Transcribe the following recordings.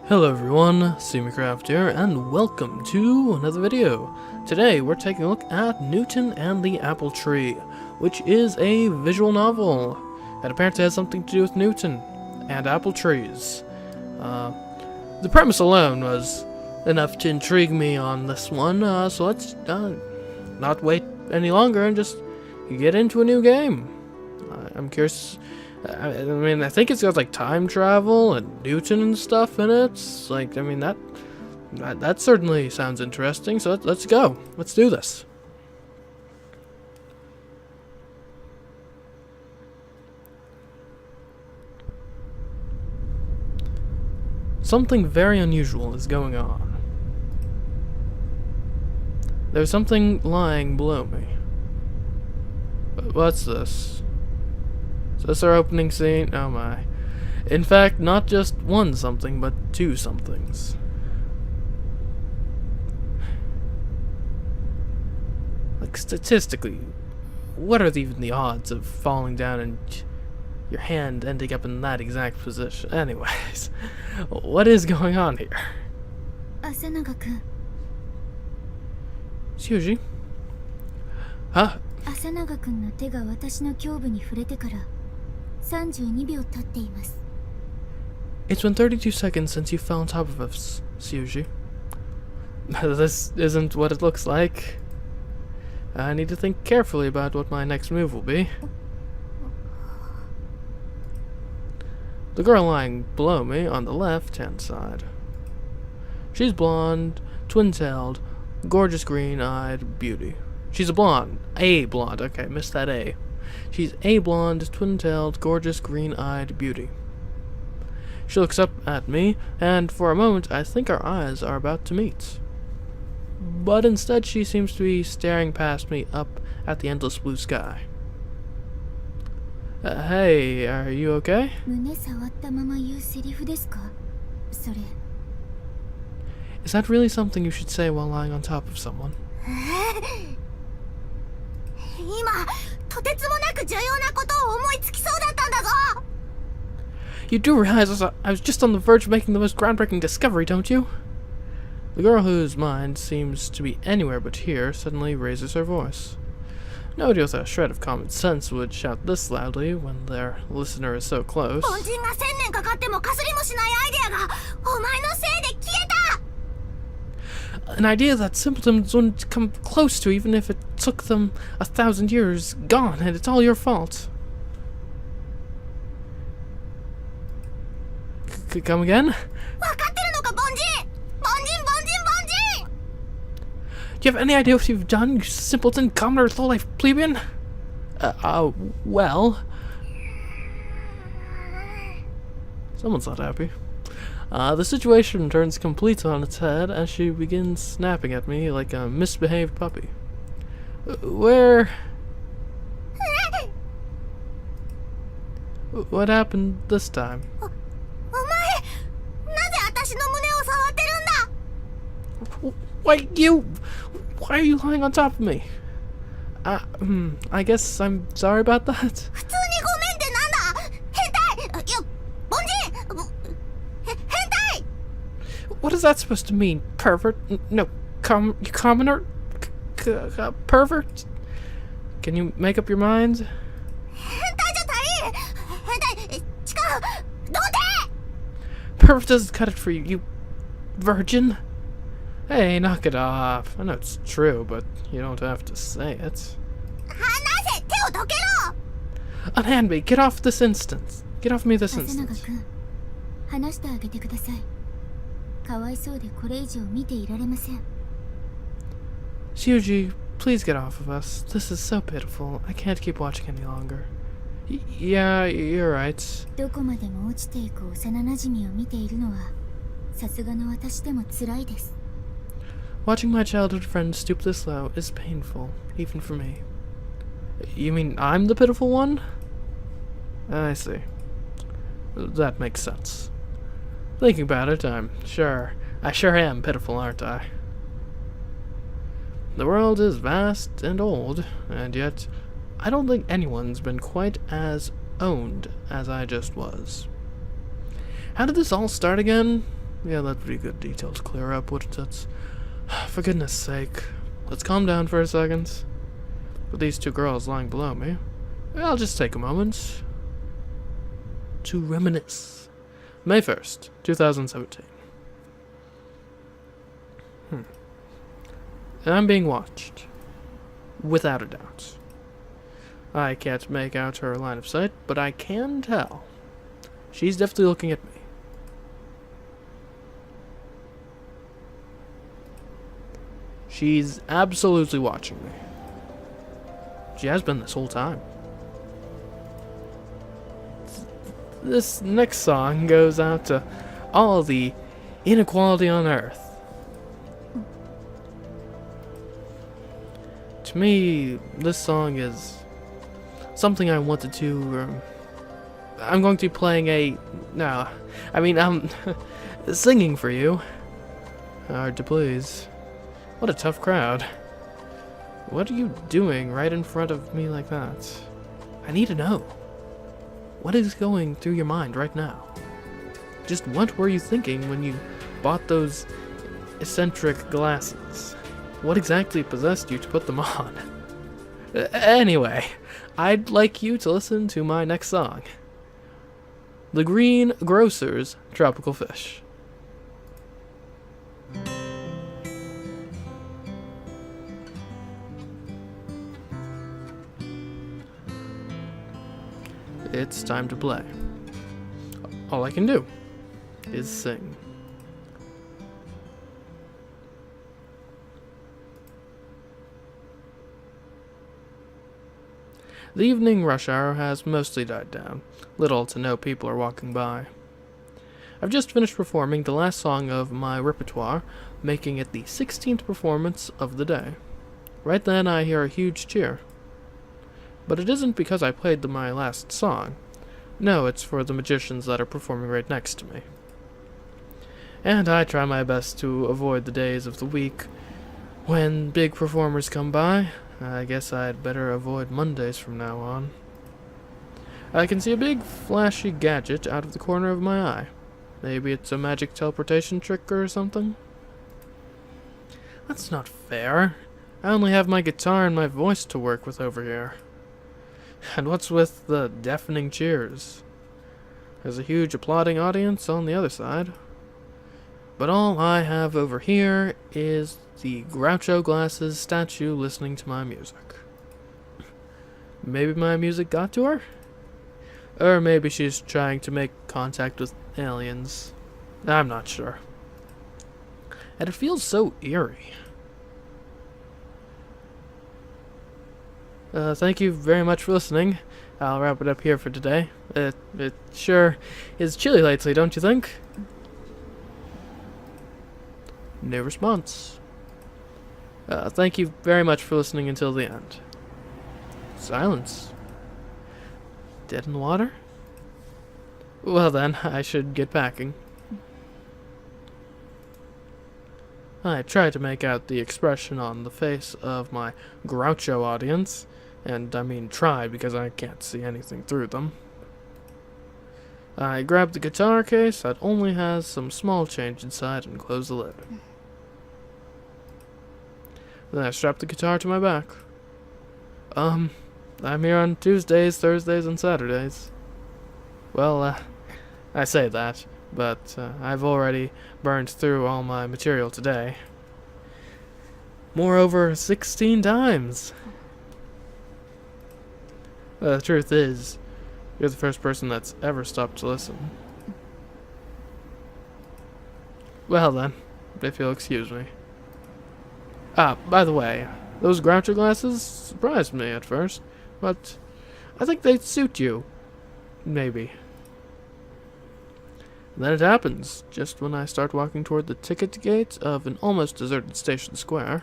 Hello everyone, CMeeCraft here, and welcome to another video. Today we're taking a look at Newton and the Apple Tree, which is a visual novel. It apparently has something to do with Newton and apple trees. The premise alone was enough to intrigue me on this one, so let's not wait any longer and just get into a new game. I'm curious. I mean, I think it's got like time travel and Newton and stuff in it. Like, I mean, that certainly sounds interesting. So let's go. Let's do this. Something very unusual is going on. There's something lying below me. What's this? Is this our opening scene? Oh my. In fact, not just one something, but two somethings. Like, statistically, what are even the odds of falling down and your hand ending up in that exact position? Anyways, what is going on here? Asanaga-kun. Syuji? Huh? Asanaga-kunの手が私の胸部に触れてから32秒経っています。 It's been 32 seconds since you fell on top of us, Syuji. This isn't what it looks like. I need to think carefully about what my next move will be. The girl lying below me on the left-hand side. She's blonde, twin-tailed, gorgeous green-eyed beauty. She's a blonde. A blonde. Okay, missed that A. She's a blonde, twin-tailed, gorgeous, green-eyed beauty. She looks up at me, and for a moment I think our eyes are about to meet. But instead she seems to be staring past me up at the endless blue sky. Hey, are you okay? 胸触ったまま言うセリフですか？それ。 Is that really something you should say while lying on top of someone? 今とてつもなく重要なことを思いつきそうだったんだぞ。 You do realize I was just on the verge of making the most groundbreaking discovery, don't you? The girl whose mind seems to be anywhere but here suddenly raises her voice. Nobody with a shred of common sense would shout this loudly when their listener is so close. 凡人が1000年かかってもかすりもしないアイデアがお前のせいで消えた。 An idea that simpletons wouldn't come close to even if it took them 1,000 years, gone, and it's all your fault. Come again? 分かってるのか凡人。凡人凡人凡人。 Do you have any idea what you've done, you simpleton, commoner, low-life plebeian? Well... Someone's not happy. The situation turns completely on its head as she begins snapping at me like a misbehaved puppy. Where... What happened this time? お前なぜ私の胸を触ってるんだ。 Why are you lying on top of me? I guess I'm sorry about that. 普通にごめんってなんだ。変態。いや凡人。変態。 What is that supposed to mean, pervert? No, commoner? Pervert? Can you make up your mind? 変態じゃ足りん。変態。違う。童貞。 Pervert doesn't cut it for you, you virgin. Hey, knock it off. I know it's true, but you don't have to say it. 離せ。手をどけろ。 Unhand me. Get off this instant. Get off me this instant. asanaga-kun、話してあげてください。かわいそうでこれ以上見ていられません。 Syuji, please get off of us. This is so pitiful. I can't keep watching any longer. Yeah, you're right. どこまでも落ちていく幼馴染を見ているのはさすがの私でも辛いです。 Watching my childhood friend stoop this low is painful, even for me. You mean I'm the pitiful one? I see. That makes sense. Thinking about it, I sure am pitiful, aren't I? The world is vast and old, and yet I don't think anyone's been quite as owned as I just was. How did this all start again? Yeah, that'd be a good detail to clear up, wouldn't it? For goodness sake. Let's calm down for a second. With these two girls lying below me, I'll just take a moment to reminisce. May 1st, 2017. I'm being watched. Without a doubt. I can't make out her line of sight, but I can tell. She's definitely looking at me. She's absolutely watching me. She has been this whole time. This next song goes out to all the inequality on Earth. To me, this song is something I wanted to... I'm going to be playing a... No, I mean, I'm singing for you. Hard to please. What a tough crowd. What are you doing right in front of me like that? I need to know. What is going through your mind right now? Just what were you thinking when you bought those eccentric glasses? What exactly possessed you to put them on? Anyway, I'd like you to listen to my next song. The Green Grocer's Tropical Fish. It's time to play. All I can do is sing. The evening rush hour has mostly died down. Little to no people are walking by. I've just finished performing the last song of my repertoire, making it the 16th performance of the day. Right then I hear a huge cheer. But it isn't because I played my last song. No, it's for the magicians that are performing right next to me. And I try my best to avoid the days of the week when big performers come by. I guess I'd better avoid Mondays from now on. I can see a big flashy gadget out of the corner of my eye. Maybe it's a magic teleportation trick or something? That's not fair. I only have my guitar and my voice to work with over here. And what's with the deafening cheers? There's a huge applauding audience on the other side. But all I have over here is the Groucho Glasses statue listening to my music. Maybe my music got to her? Or maybe she's trying to make contact with aliens. I'm not sure. And it feels so eerie. Thank you very much for listening. I'll wrap it up here for today. It sure is chilly lately, don't you think? No response. Thank you very much for listening until the end. Silence. Dead in the water? Well then, I should get packing. I tried to make out the expression on the face of my Groucho audience, and I mean try because I can't see anything through them. I grabbed the guitar case that only has some small change inside and closed the lid. Then I strapped the guitar to my back. I'm here on Tuesdays, Thursdays, and Saturdays. Well, I say that, but I've already burned through all my material today. Moreover, 16 times. The truth is, you're the first person that's ever stopped to listen. Well then, if you'll excuse me. By the way, those Groucho glasses surprised me at first, but I think they'd suit you. Maybe. And then it happens, just when I start walking toward the ticket gate of an almost deserted station square.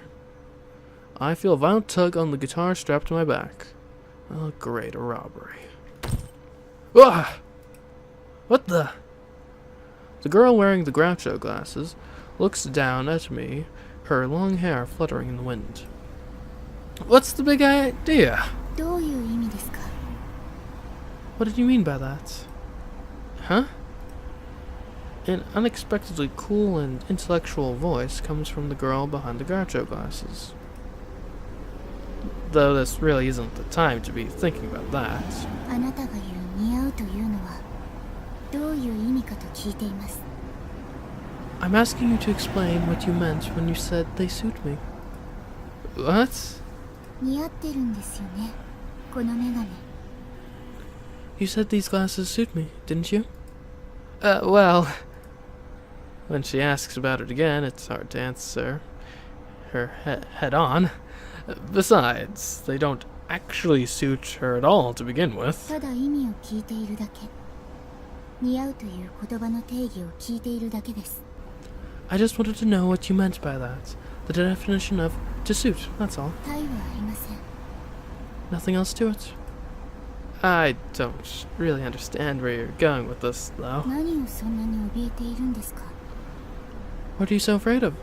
I feel a violent tug on the guitar strapped to my back. Oh, great, a robbery. Ah! What the? The girl wearing the Groucho glasses looks down at me, her long hair fluttering in the wind. What's the big idea? どういう意味ですか? What did you mean by that? Huh? An unexpectedly cool and intellectual voice comes from the girl behind the Groucho glasses. Though this really isn't the time to be thinking about that. あなたが言う似合うというのはどういう意味かと聞いています。 I'm asking you to explain what you meant when you said they suit me. What? 似合ってるんですよね、このメガネ。 You said these glasses suit me, didn't you? Well... When she asks about it again, it's hard to answer her head on. Besides, they don't actually suit her at all to begin with. ただ意味を聞いているだけ。似合うという言葉の定義を聞いているだけです。 I just wanted to know what you meant by that. The definition of to suit, that's all. 他意はありません。 Nothing else to it? I don't really understand where you're going with this, though. 何をそんなに怯えているんですか？ What are you so afraid of?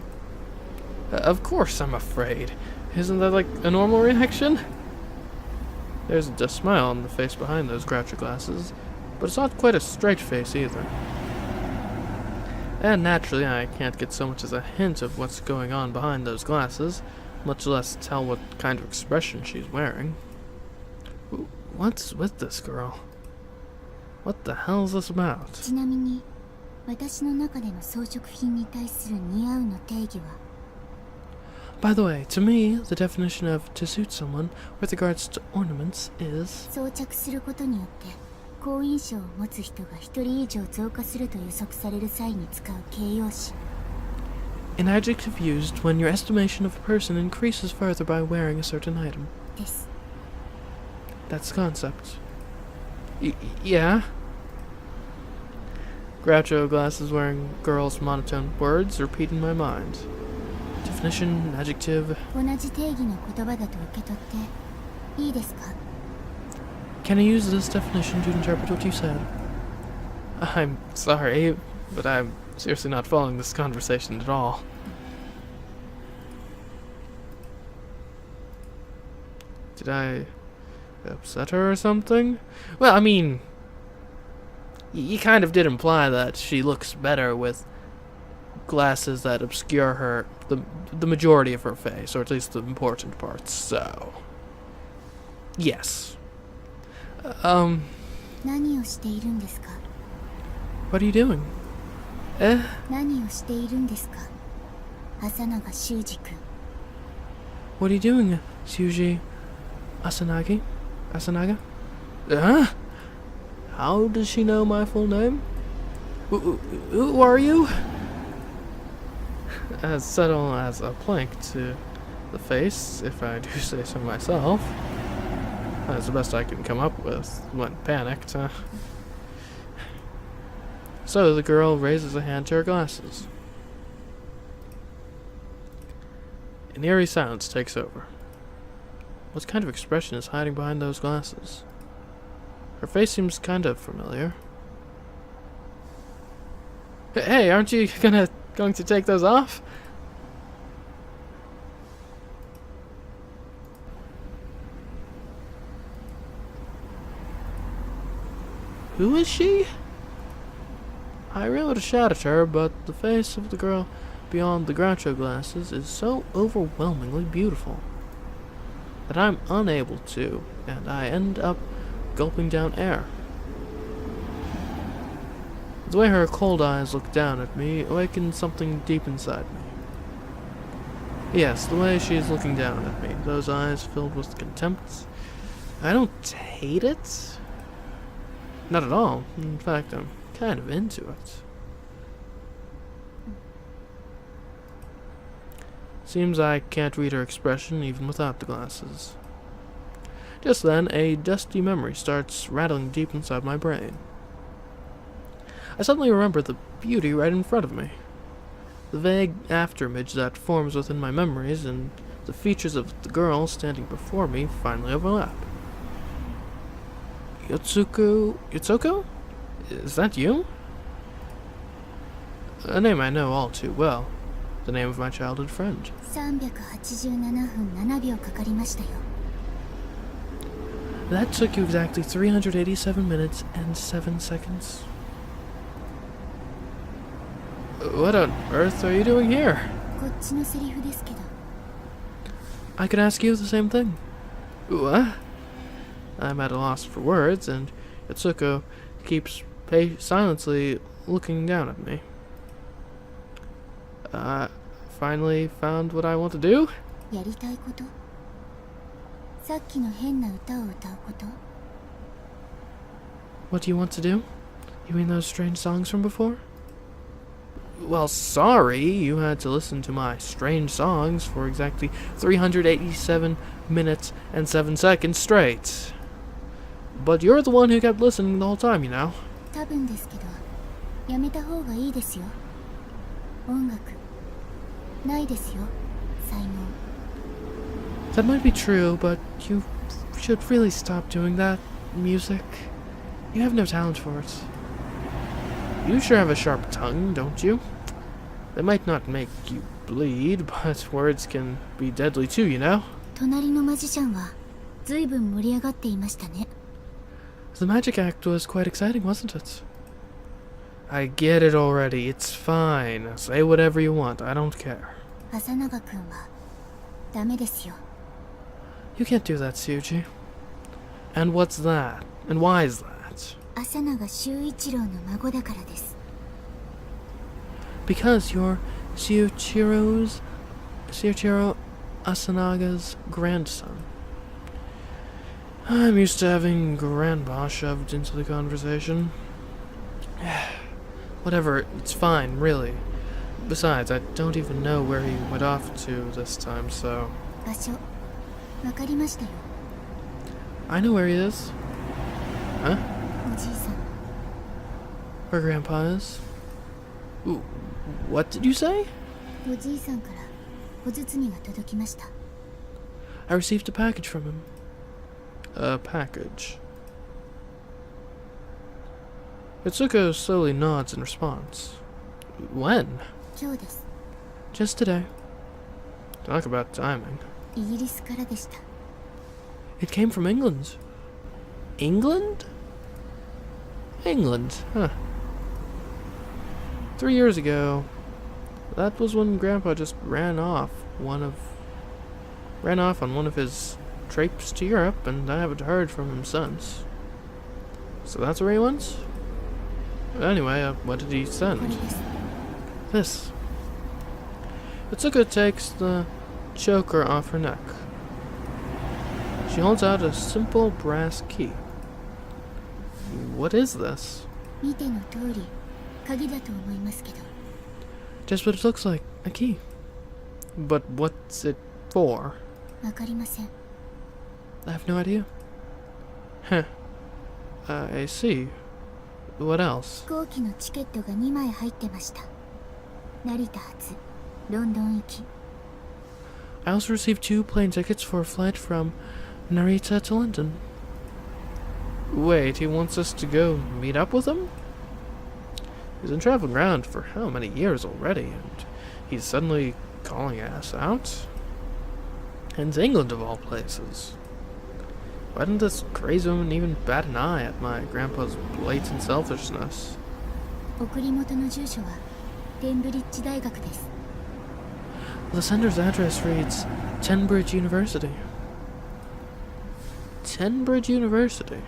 Of course I'm afraid. Isn't that like a normal reaction? There's a smile on the face behind those Groucho glasses, but it's not quite a straight face either. And naturally, I can't get so much as a hint of what's going on behind those glasses, much less tell what kind of expression she's wearing. What's with this girl? What the hell is this about? ちなみに、私の中での装飾品に対する似合うの定義は By the way, to me, the definition of to suit someone with regards to ornaments is 装着することによって好印象を持つ人が一人以上増加すると予測される際に使う形容詞 an adjective used when your estimation of a person increases further by wearing a certain item. です。 That's the concept. Yeah? Groucho glasses wearing girl's monotone words repeat in my mind. Definition, adjective. 同じ定義の言葉だと受け取っていいですか？ Can I use this definition to interpret what you said? I'm sorry, but I'm seriously not following this conversation at all. Did I upset her or something? Well, I mean, you kind of did imply that she looks better with glasses that obscure her, the majority of her face, or at least the important parts, so... Yes. 何をしているんですか？ What are you doing? 何をしているんですか？朝永修二君。 What are you doing, Syuji Asanaga? How does she know my full name? Who are you? As subtle as a plank to the face, if I do say so myself. That's the best I can come up with when panicked. So the girl raises a hand to her glasses. An eerie silence takes over. What kind of expression is hiding behind those glasses? Her face seems kind of familiar. Hey, aren't you going to take those off? Who is she? I really would have shot at her, but the face of the girl beyond the Groucho glasses is so overwhelmingly beautiful that I'm unable to, and I end up gulping down air. The way her cold eyes look down at me awakens something deep inside me. Yes, the way she is looking down at me, those eyes filled with contempt. I don't hate it. Not at all. In fact, I'm kind of into it. Seems I can't read her expression even without the glasses. Just then, a dusty memory starts rattling deep inside my brain. I suddenly remember the beauty right in front of me. The vague afterimage that forms within my memories and the features of the girl standing before me finally overlap. Yotsuko? Is that you? A name I know all too well. The name of my childhood friend. 387分7秒かかりましたよ。 That took you exactly 387 minutes and 7 seconds. What on earth are you doing here? こっちのセリフですけど。 I could ask you the same thing. What? I'm at a loss for words, and Yotsuko keeps silently looking down at me. Finally found what I want to do? やりたいこと？さっきの変な歌を歌うこと？ What do you want to do? You mean those strange songs from before? Well, sorry, you had to listen to my strange songs for exactly 387 minutes and 7 seconds straight. But you're the one who kept listening the whole time, you know. 多分ですけど、やめた方がいいですよ。音楽、ないですよ、才能。 That might be true, but you should really stop doing that. Music. You have no talent for it. You sure have a sharp tongue, don't you? They might not make you bleed, but words can be deadly too, you know? 隣のマジシャンは随分盛り上がっていましたね。 The magic act was quite exciting, wasn't it? I get it already. It's fine. Say whatever you want. I don't care. 朝永くんはダメですよ。 You can't do that, Syuji. And what's that? And why is that? 朝永修一郎の孫だからです。 Because you're Syuchiro Asanaga's grandson. I'm used to having grandpa shoved into the conversation. Whatever, it's fine, really. Besides, I don't even know where he went off to this time, so... 場所、わかりましたよ。 I know where he is. Huh? おじいさん。 Where Grandpa is? Ooh, what did you say? おじいさんから小包が届きました。 I received a package from him. A package. Yotsuko slowly nods in response. When? 今日です。 Just today. Talk about timing. イギリスからでした。 It came from England. England? England, huh. 3 years ago, that was when Grandpa just ran off on one of his trips to Europe, and I haven't heard from him since. So that's where he went? Anyway, what did he これ send? です。 This. Yotsuko takes the choker off her neck. She holds out a simple brass key. What is this? 見ての通り、鍵だと思いますけど。 Just what it looks like, a key. But what's it for? わかりません。 I have no idea. Huh. I see. What else? 飛行機のチケットが2枚入ってました。成田発、ロンドン行き。 I also received 2 plane tickets for a flight from Narita to London. Wait, he wants us to go meet up with him? He's been traveling around for how many years already, and he's suddenly calling us out? And England of all places. Why didn't this crazy woman even bat an eye at my grandpa's blatant selfishness? 送り元の住所はテンブリッジ大学です。 The sender's address reads Tenbridge University. Tenbridge University?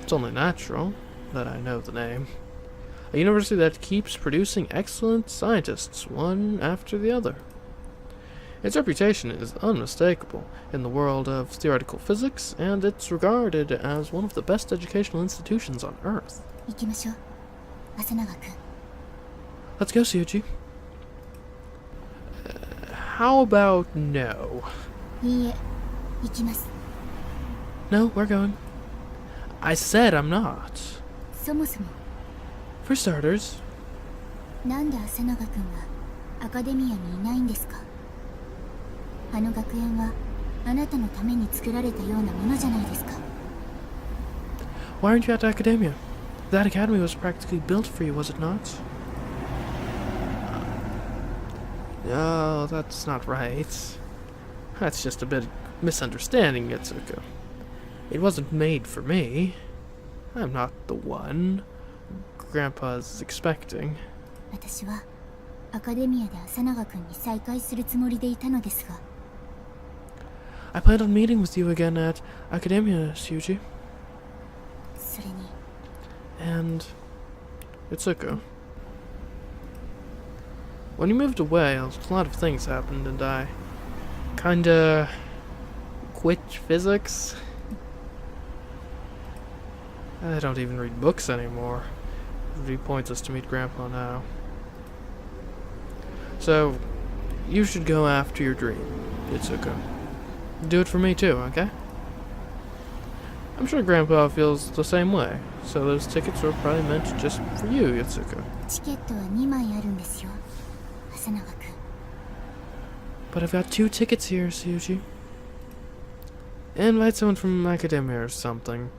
It's only natural that I know the name. A university that keeps producing excellent scientists, one after the other. Its reputation is unmistakable in the world of theoretical physics, and it's regarded as one of the best educational institutions on Earth. 行きましょう。朝永くん。 Let's go, Syuji. How about no? いいえ、行きます。 No, we're going. I said I'm not. そもそも、 For starters, なんで朝永くんがアカデミアにいないんですか？あの学園はあなたのために作られたようなものじゃないですか。 why aren't you at academia? That academy was practically built for you, was it not? No, that's not right. That's just a bit misunderstanding, Yotsuko. It wasn't made for me. I'm not the one Grandpa's expecting. 私はアカデミアで朝永くんに再会するつもりでいたのですが。I planned on meeting with you again at Academia, Syuji. それに And Yotsuko. When you moved away, a lot of things happened, and I kinda quit physics. I don't even read books anymore. It would be pointless to meet Grandpa now. So, you should go after your dream, Yotsuko. Do it for me too, okay? I'm sure Grandpa feels the same way, so those tickets were probably meant just for you, Yotsuko. チケットは2枚あるんですよ、朝永くん。 But I've got 2 tickets here, Syuji. Invite someone from Academia or something.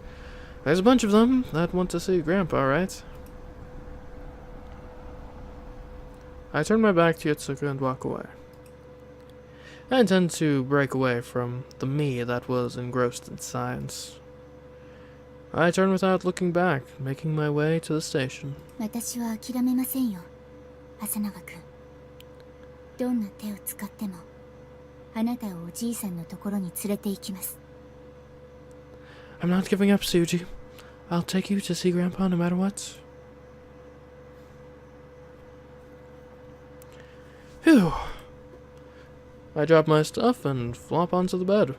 There's a bunch of them that want to see Grandpa, right? I turn my back to Yotsuko and walk away. I intend to break away from the me that was engrossed in science. I turn without looking back, making my way to the station. 私は諦めませんよ、朝永くん。どんな手を使ってもあなたをおじいさんのところに連れて行きます。 I'm not giving up, Syuji. I'll take you to see Grandpa no matter what. Phew. I drop my stuff and flop onto the bed.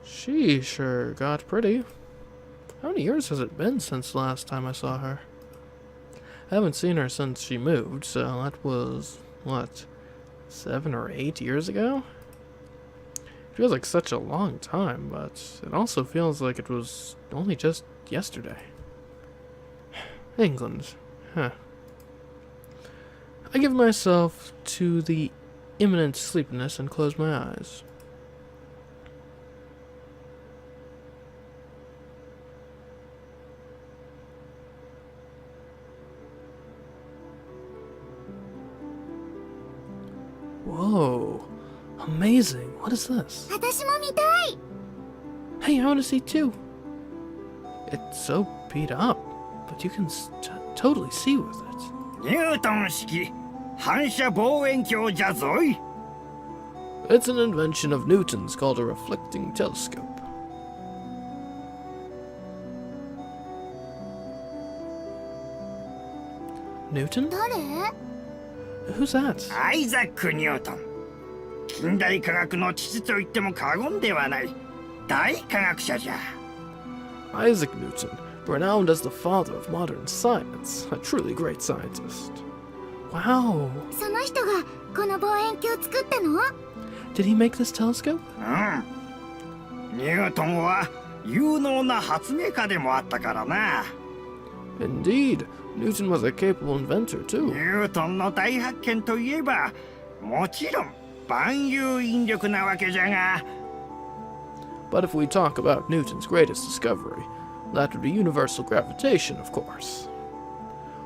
She sure got pretty. How many years has it been since the last time I saw her? I haven't seen her since she moved, so that was, what, 7 or 8 years ago? It feels like such a long time, but it also feels like it was only just yesterday. England. Huh. I give myself to the imminent sleepiness and close my eyes. Whoa. Amazing. What is this? 私も見たい。 Hey, I want to see too. It's so beat up, but you can totally see with it. ニュートン式反射望遠鏡じゃぞい。 It's an invention of Newton's called a reflecting telescope. Newton? 誰？ Who's that? アイザック・ニュートン。近代科学の父と言っても過言ではない。大科学者じゃ。 Isaac Newton, renowned as the father of modern science, a truly great scientist. Wow. その人がこの望遠鏡を作ったの？ Did he make this telescope? うん。ニュートンは有能な発明家でもあったからな。 Indeed, Newton was a capable inventor ニ too. ュートンの大発見といえば、もちろん万有引力なわけじゃが。 But if we talk about Newton's greatest discovery, that would be universal gravitation, of course.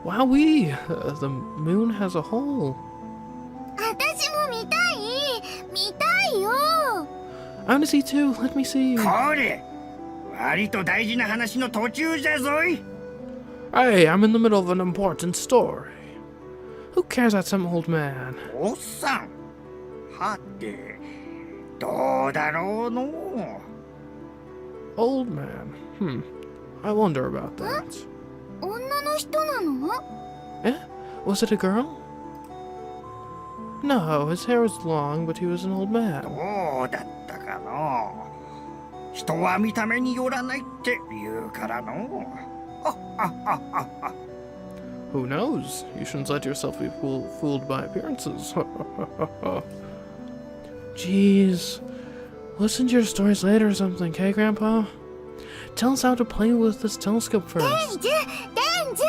Wowee! The moon has a hole. 私も見たい。見たいよ。 I want to see too. Let me see. これ割と大事な話の途中じゃぞい。 Hey, I'm in the middle of an important story. Who cares about some old man? おっさん。はて、どうだろうの。 Old man. I wonder about that. 女の人なの？ Eh? Was it a girl? No, his hair was long, but he was an old man. どうだったかの。人は見た目によらないって言うからの。 Who knows? You shouldn't let yourself be fooled by appearances. Jeez. Listen to your stories later or something, okay, Grandpa? Tell us how to play with this telescope first. デンジ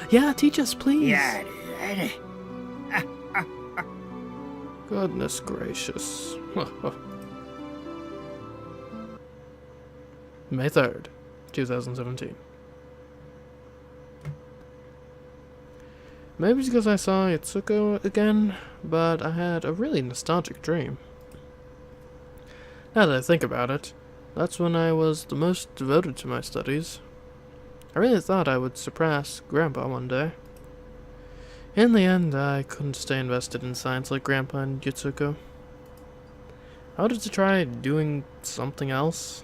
Yeah, teach us, please. やれやれ。 Goodness gracious. May 3rd, 2017. Maybe it's because I saw Yotsuko again, but I had a really nostalgic dream. Now that I think about it, that's when I was the most devoted to my studies. I really thought I would surpass Grandpa one day. In the end, I couldn't stay invested in science like Grandpa and Yotsuko. I wanted to try doing something else.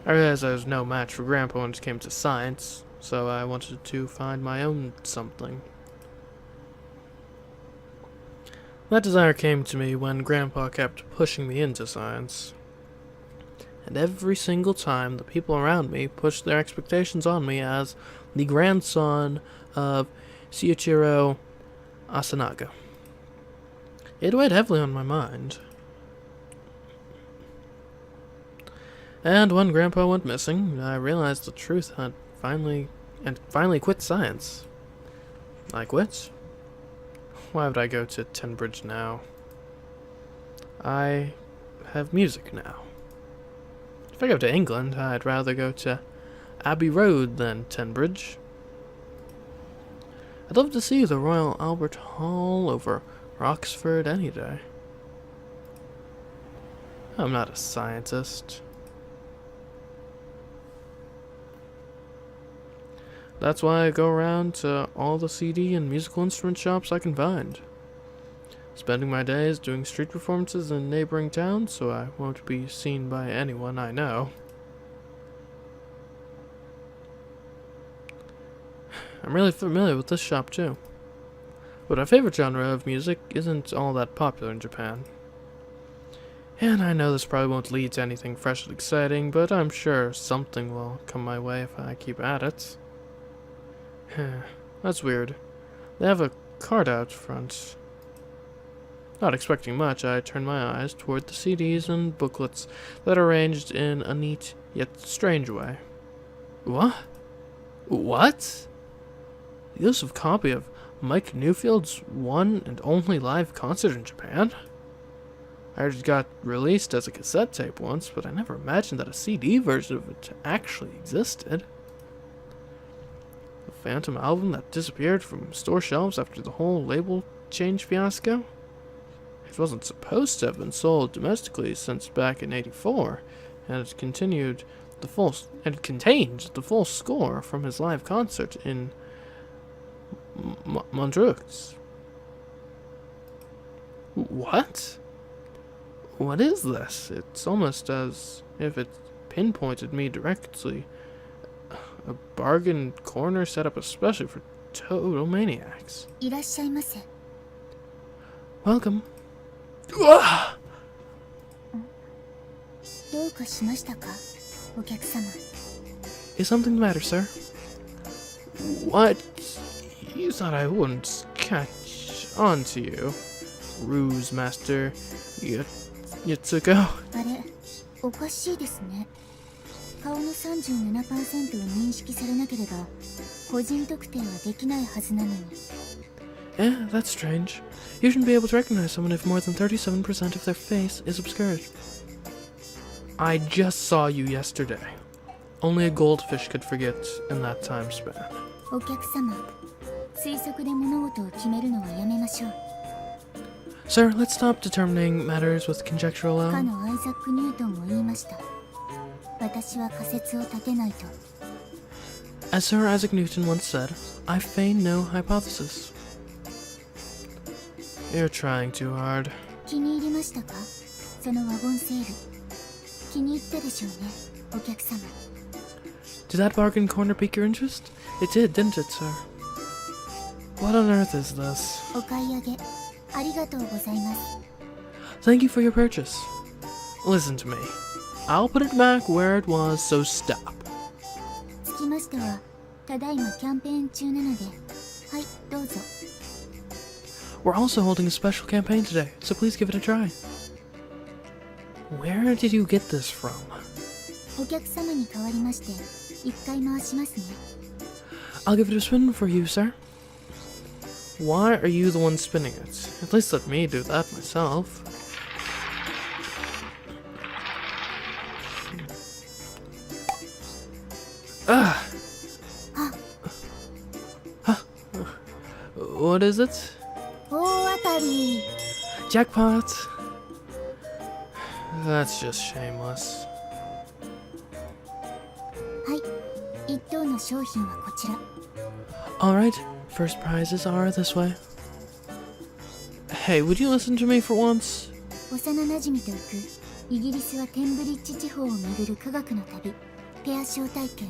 I realized I was no match for Grandpa when it came to science, so I wanted to find my own something. That desire came to me when Grandpa kept pushing me into science. And every single time, the people around me pushed their expectations on me as the grandson of Syuji Asanaga. It weighed heavily on my mind. And when Grandpa went missing, I realized the truth had finally quit science. I quit? Why would I go to Tenbridge now? I have music now. If I go to England, I'd rather go to Abbey Road than Tenbridge. I'd love to see the Royal Albert Hall over Roxford any day. I'm not a scientist. That's why I go around to all the CD and musical instrument shops I can find, spending my days doing street performances in neighboring towns so I won't be seen by anyone I know. I'm really familiar with this shop too, but my favorite genre of music isn't all that popular in Japan. And I know this probably won't lead to anything fresh and exciting, but I'm sure something will come my way if I keep at it. That's weird. They have a card out front. Not expecting much, I turned my eyes toward the CDs and booklets that are arranged in a neat yet strange way. What? What? The elusive copy of Mike Newfield's one and only live concert in Japan? I heard it got released as a cassette tape once, but I never imagined that a CD version of it actually existed. The Phantom album that disappeared from store shelves after the whole label change fiasco? It wasn't supposed to have been sold domestically since back in '84, and it contained the full score from his live concert in Montreux. What? What is this? It's almost as if it pinpointed me directly. A bargain corner set up especially for total maniacs. いらっしゃいませ。 Welcome. どうかしましたか、お客様。 Is something the matter, sir? What? You thought I wouldn't catch on to you, ruse master Yotsuko. あれ、おかしいですね。顔の 37% を認識されなければ個人特定はできないはずなのに。 Yeah, that's strange. You shouldn't be able to recognize someone if more than 37% of their face is obscured. I just saw you yesterday. Only a goldfish could forget in that time span. お客様、推測で物事を決めるのはやめましょう。 Sir, let's stop determining matters with conjecture か alone. のアイザック・ニュートンも言いました。私は仮説を立てないと。 As Sir Isaac Newton once said, I feign no hypothesis. You're trying too hard. 気に入りましたか、そのワゴンセール。気に入ったでしょうね、お客様。 Did that bargain corner pique your interest? It did, didn't it, sir? What on earth is this? お買い上げありがとうございます。 Thank you for your purchase. Listen to me. I'll put it back where it was, so stop. つきましては、ただいまキャンペーン中なので、はい、どうぞ。 We're also holding a special campaign today, so please give it a try. Where did you get this from? お客様に代わりまして、一回回しますね。 I'll give it a spin for you, sir. Why are you the one spinning it? At least let me do that myself. Ah! Huh? What is it? 大当たり。 Jackpot! That's just shameless. はい、1等の商品はこちら。 Alright, first prizes are this way. Hey, would you listen to me for once? 幼馴染と行くイギリスはテンブリッジ地方を巡る科学の旅ペア招待券。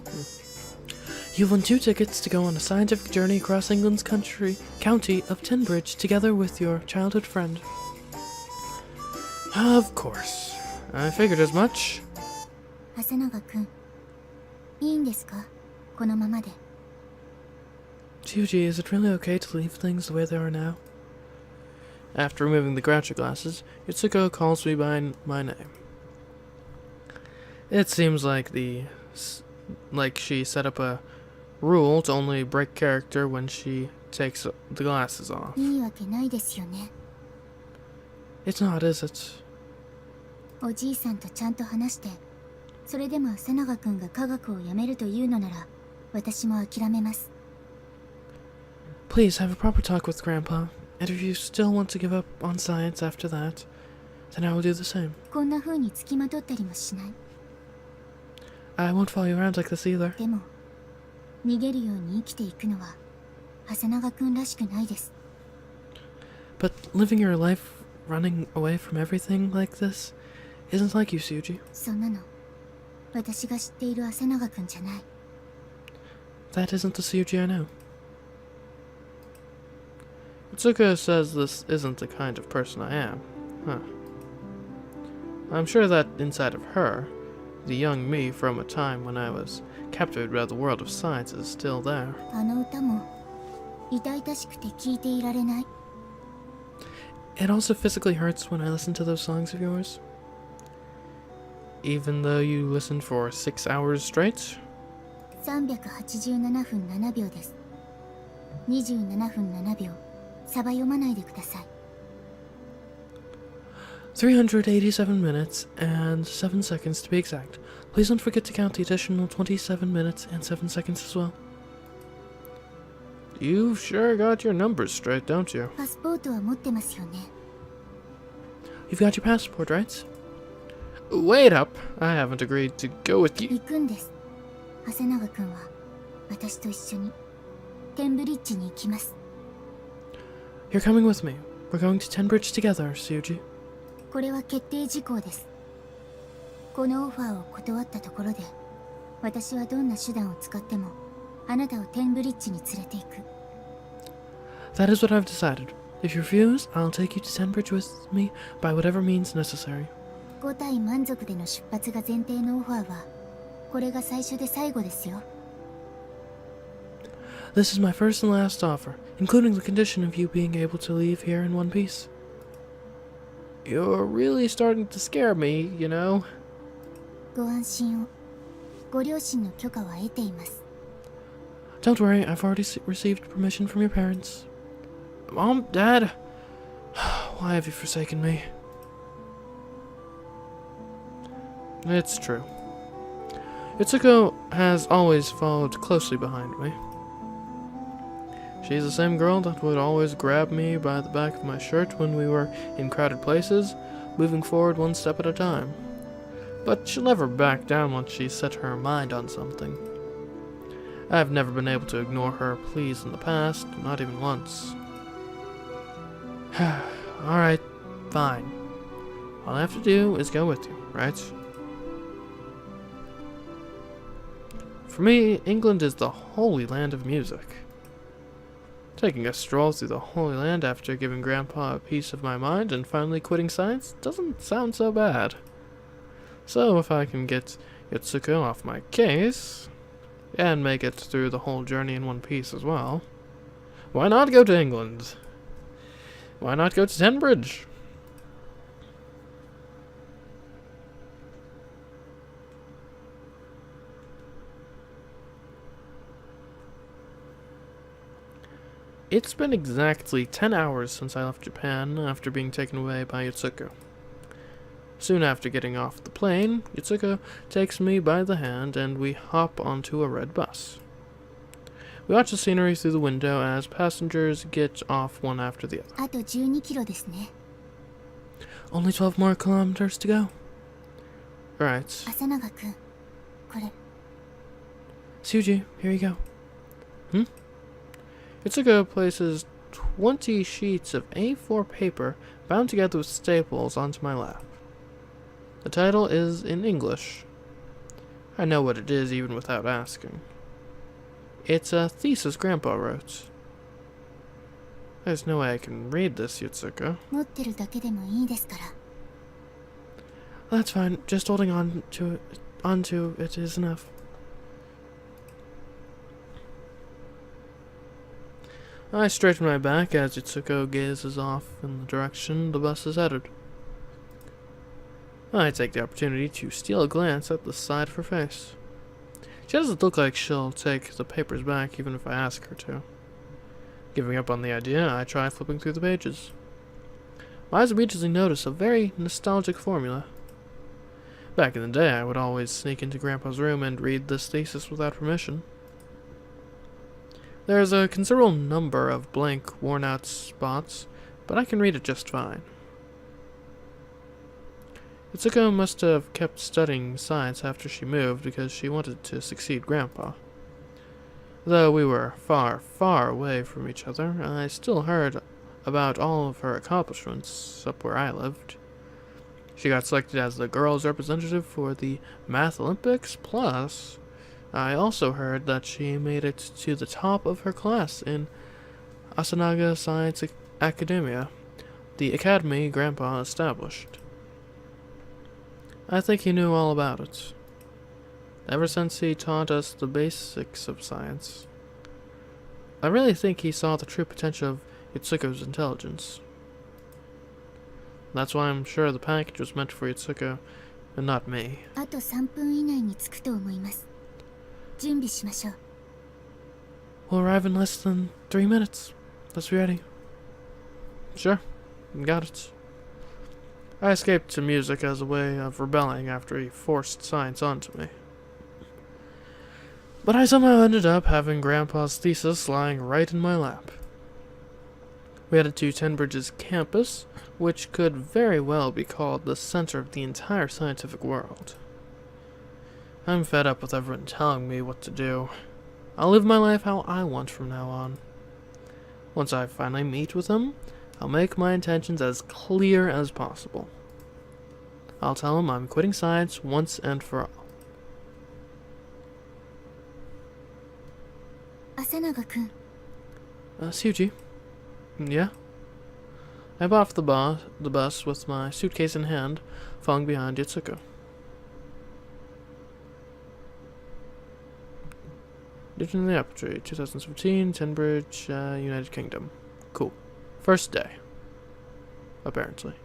You've won 2 tickets to go on a scientific journey across England's county of Tenbridge together with your childhood friend. Of course. I figured as much. 朝永くん、いいんですかこのままで。 Syuji, is it really okay to leave things the way they are now? After removing the groucho glasses, Yotsuko calls me by my name. It seems like she set up a rule to only break character when she takes the glasses off. いいわけないですよね。 It's not, is it? おじいさんとちゃんと話して、それでも朝永くんが科学をやめるというのなら、私も諦めます。 Please have a proper talk with Grandpa, and if you still want to give up on science after that, then I will do the same. こんな風に付きまとったりもしない。 I won't follow you around like this either. でも、逃げるように生きていくのは、朝永くんらしくないです。 But living your life running away from everything like this isn't like you, Syuji. そんなの、私が知っている朝永くんじゃない。 That isn't the Syuji I know. Yotsuko says this isn't the kind of person I am. Huh. I'm sure that inside of her, the young me from a time when I was captivated by the world of science is still there. あの歌も、痛々しくて聞いていられない。 It also physically hurts when I listen to those songs of yours. Even though you listened for 6 hours straight? 387分7秒です。27分7秒。サバ読まないでください。 387 minutes and 7 seconds to be exact. Please don't forget to count the additional 27 minutes and 7 seconds as well. You've sure got your numbers straight, don't you? パスポートは持ってますよね。 You've got your passport, right? Wait up! I haven't agreed to go with you. 行くんです。朝永くんは私と一緒にテンブリッジに行きます。 You're coming with me. We're going to Tenbridge together, Syuji. これは決定事項です。このオファーを断ったところで、私はどんな手段を使ってもあなたをテンブリッジに連れて行く。 That is what I've decided. If you refuse, I'll take you to Tenbridge with me by whatever means necessary. 5体満足での出発が前提のオファーは、これが最初で最後ですよ。 This is my first and last offer, including the condition of you being able to leave here in one piece. You're really starting to scare me, you know. ご安心を。ご両親の許可は得ています。 Don't worry, I've already received permission from your parents. Mom, Dad, why have you forsaken me? It's true. Yotsuko has always followed closely behind me. She's the same girl that would always grab me by the back of my shirt when we were in crowded places, moving forward one step at a time. But she'll never back down once she's set her mind on something. I've never been able to ignore her pleas in the past, not even once. Alright, fine. All I have to do is go with you, right? For me, England is the holy land of music. Taking a stroll through the Holy Land after giving Grandpa a piece of my mind and finally quitting science doesn't sound so bad. So if I can get Yotsuko off my case, and make it through the whole journey in one piece as well, why not go to England? Why not go to Tenbridge? It's been exactly 10 hours since I left Japan after being taken away by Yotsuko. Soon after getting off the plane, Yotsuko takes me by the hand and we hop onto a red bus. We watch the scenery through the window as passengers get off one after the other. あと12キロですね。 Only 12 more kilometers to go. Right. 朝永くん、これ。Syuji, here you go. Yotsuko places 20 sheets of A4 paper bound together with staples onto my lap. The title is in English. I know what it is even without asking. It's a thesis Grandpa wrote. There's no way I can read this, Yotsuko. 持ってるだけでもいいですから。 That's fine. Just holding onto it is enough. I straighten my back as Yotsuko gazes off in the direction the bus is headed. I take the opportunity to steal a glance at the side of her face. She doesn't look like she'll take the papers back even if I ask her to. Giving up on the idea, I try flipping through the pages. My eyes immediately notice a very nostalgic formula. Back in the day, I would always sneak into Grandpa's room and read this thesis without permission. There's a considerable number of blank, worn-out spots, but I can read it just fine. Yotsuko must have kept studying science after she moved because she wanted to succeed Grandpa. Though we were far, far away from each other, I still heard about all of her accomplishments up where I lived. She got selected as the girls' representative for the Math Olympics, plus I also heard that she made it to the top of her class in Asanaga Science Academia, the academy Grandpa established. I think he knew all about it, ever since he taught us the basics of science. I really think he saw the true potential of Yotsuko's intelligence. That's why I'm sure the package was meant for Yotsuko and not me. あと3分以内に着くと思います。準備しましょう。 We'll arrive in less than 3 minutes. Let's be ready. Sure, got it. I escaped to music as a way of rebelling after he forced science onto me. But I somehow ended up having Grandpa's thesis lying right in my lap. We headed to Tenbridge's campus, which could very well be called the center of the entire scientific world. I'm fed up with everyone telling me what to do. I'll live my life how I want from now on. Once I finally meet with him, I'll make my intentions as clear as possible. I'll tell him I'm quitting science once and for all. Asanaga-kun. Syuji? Yeah? I bought off the bus with my suitcase in hand, falling behind Yotsuko. Newton and the Apple Tree, 2015, Tenbridge, United Kingdom. Cool. First day. Apparently.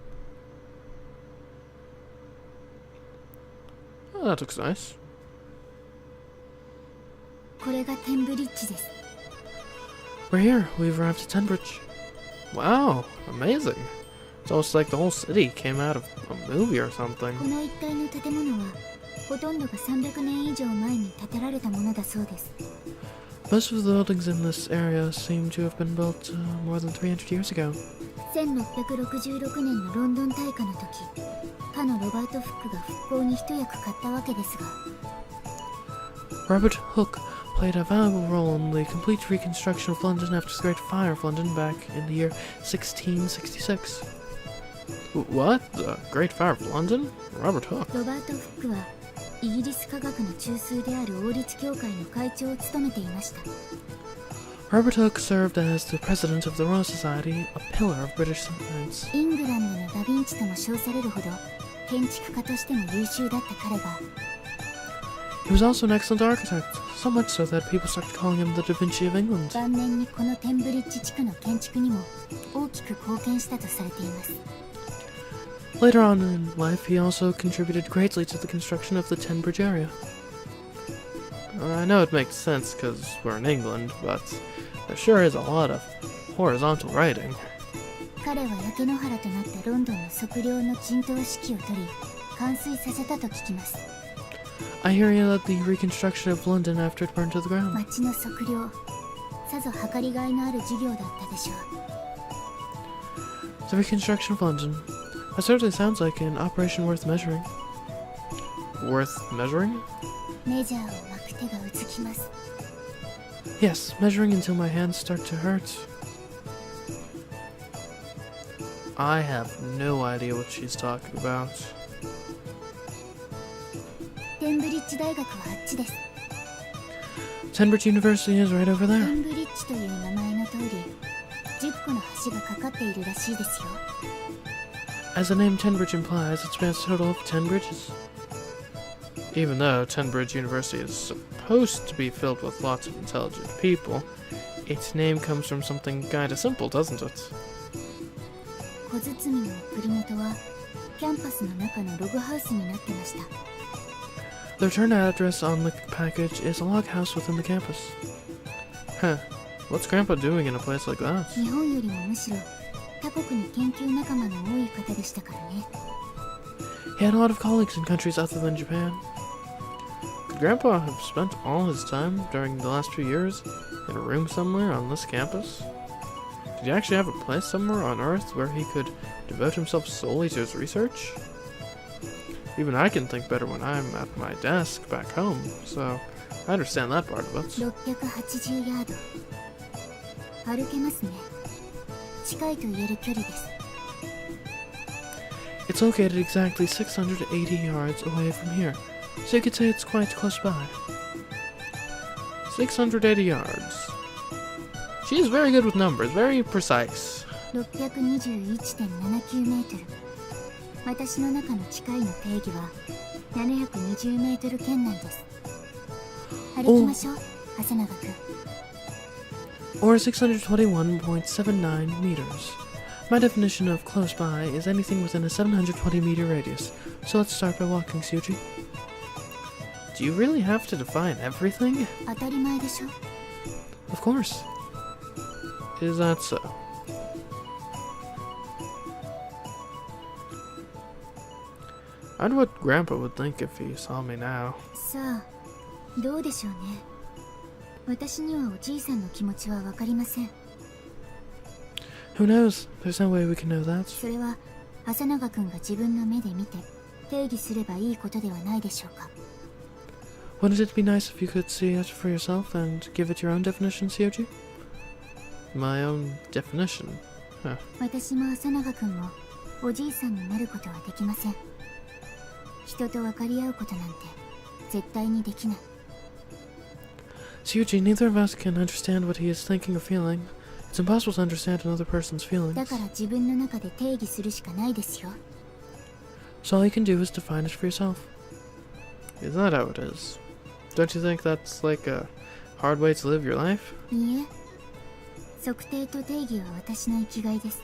Oh, that looks nice. これがテンブリッジです。 We're here. We've arrived at Tenbridge. Wow, amazing. It's almost like the whole city came out of a movie or something. この一帯の建物はほとんどが300年以上前に建てられたものだそうです。 Most of the buildings in this area seem to have been built more than 300 years ago. 1666年のロンドン大火の時、かのロバート・フックが復興に一役買ったわけですが、 Robert Hooke played a valuable role in the complete reconstruction of London after the Great Fire of London back in the year 1666. What? The Great Fire of London? Robert Hooke? ロバート・フックはイギリス科学の中枢である王立協会の会長を務めていました。 Robert Hooke served as the president of the Royal Society, a pillar of British science. イングランドのダ・ヴィンチとも称されるほど建築家としても優秀だった彼が He was also an excellent architect, so much so that people started calling him the Da Vinci of England. 晩年にこのテンブリッジ地区の建築にも大きく貢献したとされています。 Later on in life, he also contributed greatly to the construction of the Tenbridge area. I know it makes sense because we're in England, but there sure is a lot of horizontal writing. 彼は焼け野原となったロンドンの測量の陣頭指揮を取り完遂させたと聞きます。 I hear he led the reconstruction of London after it burned to the ground. 町の測量、さぞ計りがいのある事業だったでしょう。 The reconstruction of London. That certainly sounds like an operation worth measuring. Worth measuring? メジャーを巻く手がうつきます。 Yes, measuring until my hands start to hurt. I have no idea what she's talking about. テンブリッジ大学はあっちです。 Tenbridge University is right over テ there. ンブリッジという名前の通り、10個の橋がかかっているらしいですよ。 As the name Tenbridge implies, it spans a total of 10 bridges. Even though Tenbridge University is supposed to be filled with lots of intelligent people, its name comes from something kinda simple, doesn't it? 小包の送り元はキャンパスの中のログハウスになってました。 The return address on the package is a log house within the campus. Huh. What's Grandpa doing in a place like that? 日本よりもむしろ他国に研究仲間の多い方でしたからね。 He had a lot of colleagues in countries other than Japan. Could Grandpa have spent all his time during the last few years in a room somewhere on this campus? Did he actually have a place somewhere on Earth where he could devote himself solely to his research? Even I can think better when I'm at my desk back home, so I understand that part of it. 680ヤード。歩けますね。近いと言える距離です。 It's located exactly 680 yards away from here, so you could say it's quite close by. 680 yards. She's very good with numbers, very precise. 621.79 メートル。私の中の近いの定義は720メートル圏内です。歩きましょう、朝永くん。 Or 621.79 meters. My definition of close by is anything within a 720 meter radius, so let's start by walking, Syuji. Do you really have to define everything? 当たり前でしょ。 Of course. Is that so? I wonder what Grandpa would think if he saw me now. さあ、どうでしょうね。私にはおじいさんの気持ちはわかりません。 Who knows? There's no way we can know that. それは朝永くんが自分の目で見て定義すればいいことではないでしょうか。 Wouldn't it be nice if you could see it for yourself and give it your own definition, Syuji? My own definition? Huh. 私も朝永くんもおじいさんになることはできません。人と分かり合うことなんて絶対にできない。 Syuji, neither of us can understand what he is thinking or feeling. It's impossible to understand another person's feelings. だから自分の中で定義するしかないですよ。 So all you can do is define it for yourself. Is that how it is? Don't you think that's like a hard way to live your life? いいえ、測定と定義は私の生きがいです。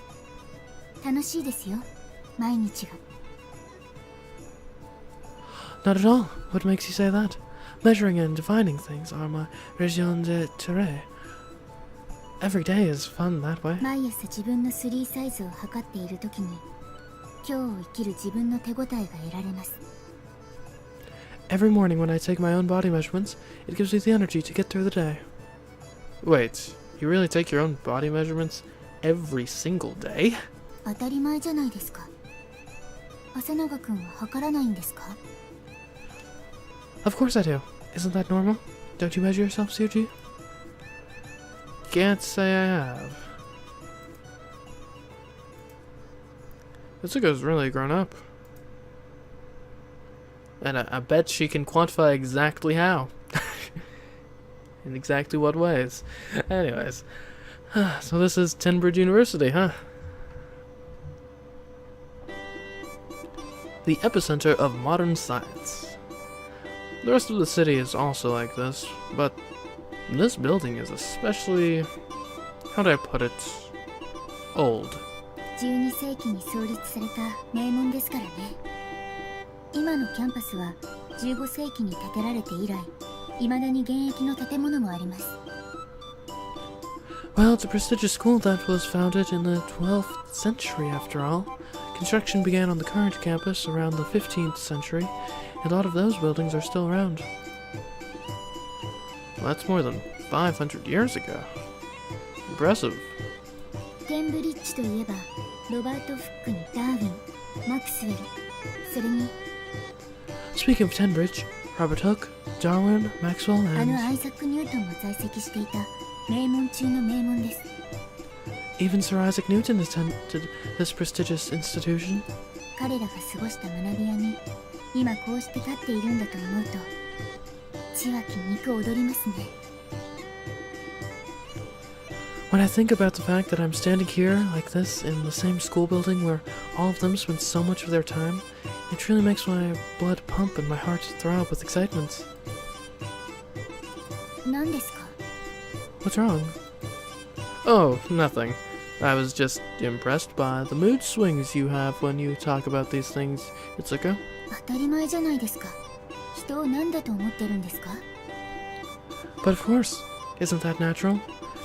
楽しいですよ、毎日が。 Not at all. What makes you say that? Measuring and defining things are my raison d'être. Every day is fun that way. 毎朝自分の3サイズを測っているときに今日を生きる自分の手応えが得られます。 Every morning when I take my own body measurements, it gives me the energy to get through the day. Wait, you really take your own body measurements every single day? 当たり前じゃないですか。朝永くんは測らないんですか？ Of course I do. Isn't that normal? Don't you measure yourself, Syuji? Can't say I have. Yotsuko's really grown up. And I bet she can quantify exactly how. In exactly what ways. Anyways. So this is Tenbridge University, huh? The epicenter of modern science. The rest of the city is also like this, but this building is especially, how do I put it, old. 12世紀に創立された名門ですからね。今のキャンパスは15世紀に建てられて以来、未だに現役の建物もあります。 Well, it's a prestigious school that was founded in the 12th century after all. Construction began on the current campus around the 15th century, and a lot of those buildings are still around. Well, that's more than 500 years ago. Impressive. ケンブリッジといえば、ロバート・フックにダーウィン、マクスウェル、それに Speaking of Tenbridge, Robert Hooke, Darwin, Maxwell, あの and アイザック・ニュートンも在籍していた名門中の名門です。 even Sir Isaac Newton attended this prestigious institution. 彼らが過ごした学び屋に今こうして立っているんだと思うと血は筋肉躍りますね。 When I think about the fact that I'm standing here like this in the same school building where all of them spent so much of their time, it really makes my blood pump and my heart throb with excitement. 何ですか？ What's wrong? Oh, nothing. I was just impressed by the mood swings you have when you talk about these things, Yotsuko. 当たり前じゃないですか。人を何だと思ってるんですか？ But of course, isn't that natural?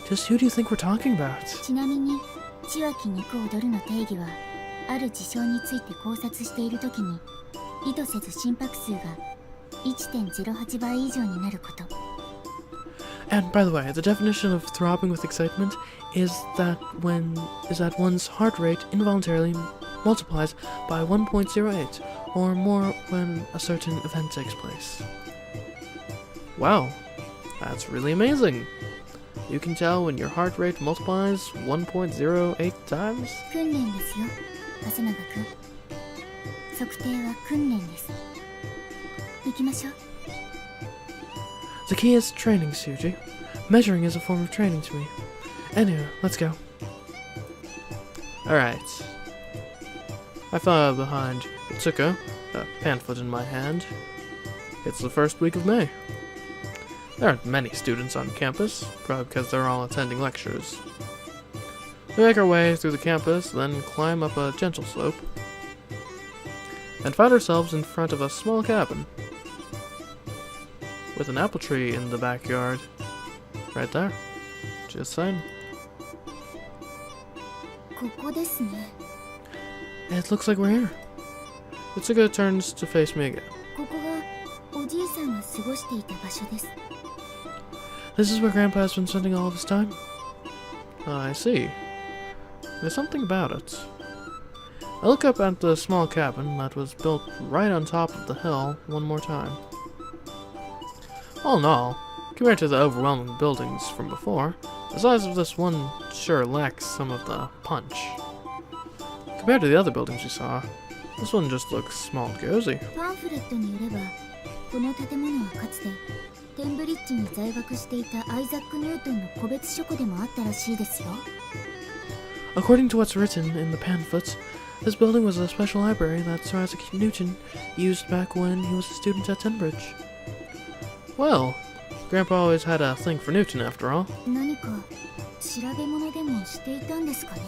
Just who do you think we're talking about? ちなみに血は筋肉躍るの定義はある事象について考察しているときに意図せず心拍数が 1.08 倍以上になること。 And by the way, the definition of throbbing with excitement is that one's heart rate involuntarily multiplies by 1.08 or more when a certain event takes place. Wow, that's really amazing. You can tell when your heart rate multiplies 1.08 times? 訓練ですよ、朝永くん。測定は訓練です。行きましょう。 The key is training, Syuji. Measuring is a form of training to me. Anyway, let's go. Alright. I follow behind Yotsuko, a pamphlet in my hand. It's the first week of May. There aren't many students on campus, probably because they're all attending lectures. We make our way through the campus, then climb up a gentle slope, and find ourselves in front of a small cabin with an apple tree in the backyard. Right there. Just saying. ここですね。 It looks like we're here. Yotsuko turns to face me again. ここがおじいさんが過ごしていた場所です。 This is where Grandpa has been spending all of his time? I see. There's something about it. I look up at the small cabin that was built right on top of the hill one more time. All in all, compared to the overwhelming buildings from before, the size of this one sure lacks some of the punch. Compared to the other buildings we saw, this one just looks small and cozy. パンフレットによれば、この建物はかつてテンブリッジに在学していたアイザック・ニュートンの個別書庫でもあったらしいですよ。 According to what's written in the pamphlets, this building was a special library that Sir Isaac Newton used back when he was a student at Tunbridge. Well, Grandpa always had a thing for Newton after all. 何か調べ物でもしていたんですかね。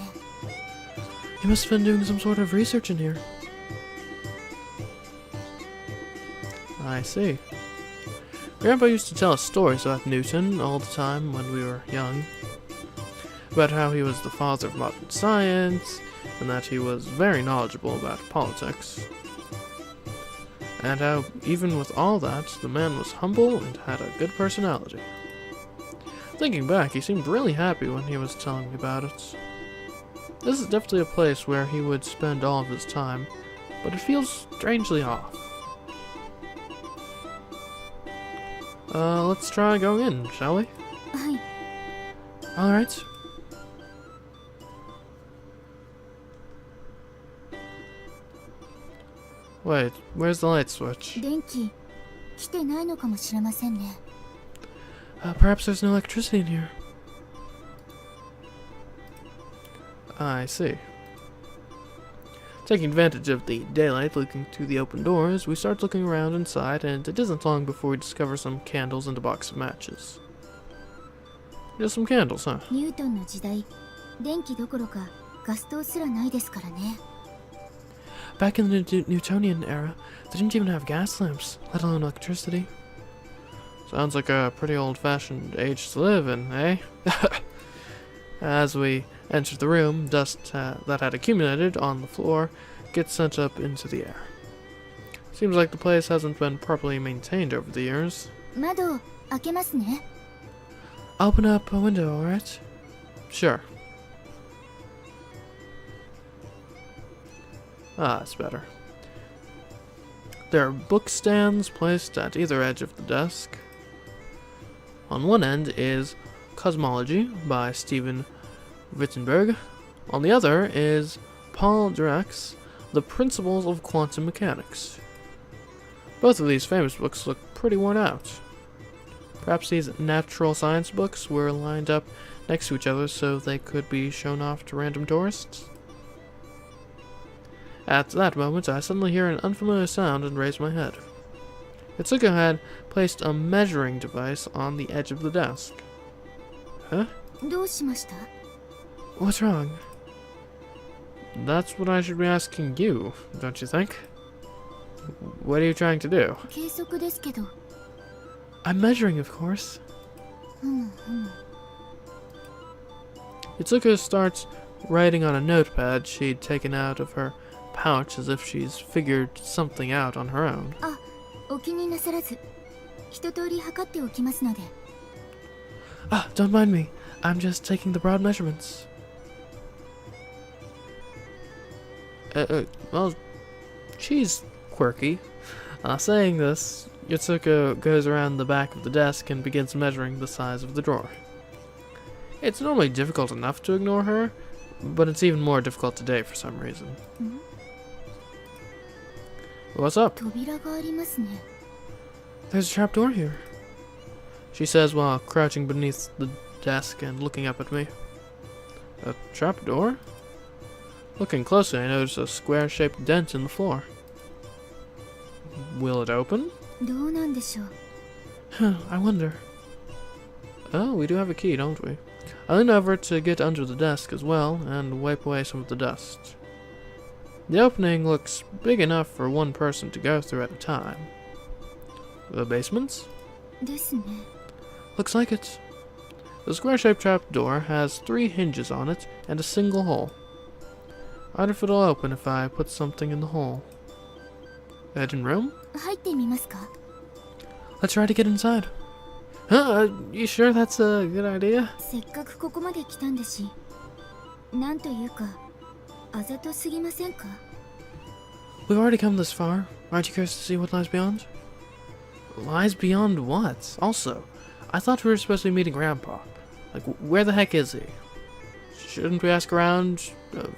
He must have been doing some sort of research in here. I see. Grandpa used to tell us stories about Newton all the time when we were young. About how he was the father of modern science, and that he was very knowledgeable about politics. And how, even with all that, the man was humble and had a good personality. Thinking back, he seemed really happy when he was telling me about it. This is definitely a place where he would spend all of his time, but it feels strangely off. Let's try going in, shall we? はい。 Alright. Wait, where's the light switch? 電気来てないのかもしれませんね。 Perhaps there's no electricity in here. I see. Taking advantage of the daylight leaking through the open doors, we start looking around inside, and it isn't long before we discover some candles and a box of matches. Just some candles, huh? ニュートンの時代、電気どころかガス灯すらないですからね。 Back in the Newtonian era, they didn't even have gas lamps, let alone electricity. Sounds like a pretty old-fashioned age to live in, eh? As we enter the room, dust that had accumulated on the floor gets sent up into the air. Seems like the place hasn't been properly maintained over the years. 窓開けますね。 Open up a window, alright? Sure. Ah, that's better. There are book stands placed at either edge of the desk. On one end is Cosmology by Steven Wittenberg. On the other is Paul Dirac's The Principles of Quantum Mechanics. Both of these famous books look pretty worn out. Perhaps these natural science books were lined up next to each other so they could be shown off to random tourists? At that moment, I suddenly hear an unfamiliar sound and raise my head. Yotsuko had placed a measuring device on the edge of the desk. Huh? どうしました? What's wrong? That's what I should be asking you, don't you think? What are you trying to do? 計測ですけど。I'm measuring, of course. Yotsuko starts writing on a notepad she'd taken out of her pouch as if she's figured something out on her own. あ、お気になさらず。一通り測っておきますので。Ah, don't mind me. I'm just taking the broad measurements. Well, she's quirky. Saying this, Yotsuko goes around the back of the desk and begins measuring the size of the drawer. It's normally difficult enough to ignore her, but it's even more difficult today for some reason. What's up? 扉がありますね。 There's a trapdoor here, she says while crouching beneath the desk and looking up at me. A trapdoor? Looking closely, I notice a square-shaped dent in the floor. Will it open? どうなんでしょう。 I wonder. Oh, we do have a key, don't we? I lean over to get under the desk as well and wipe away some of the dust. The opening looks big enough for one person to go through at a time. The basement? ですね。 Looks like it. The square-shaped trapdoor has 3 hinges on it and a single hole. I wonder if it'll open if I put something in the hole. A hidden room? 入ってみますか? Let's try to get inside. Huh? You sure that's a good idea? せっかくここまで来たんだし、なんというか、あざとすぎませんか? We've already come this far. Aren't you curious to see what lies beyond? Lies beyond what? Also, I thought we were supposed to be meeting Grandpa. Like, where the heck is he? Shouldn't we ask around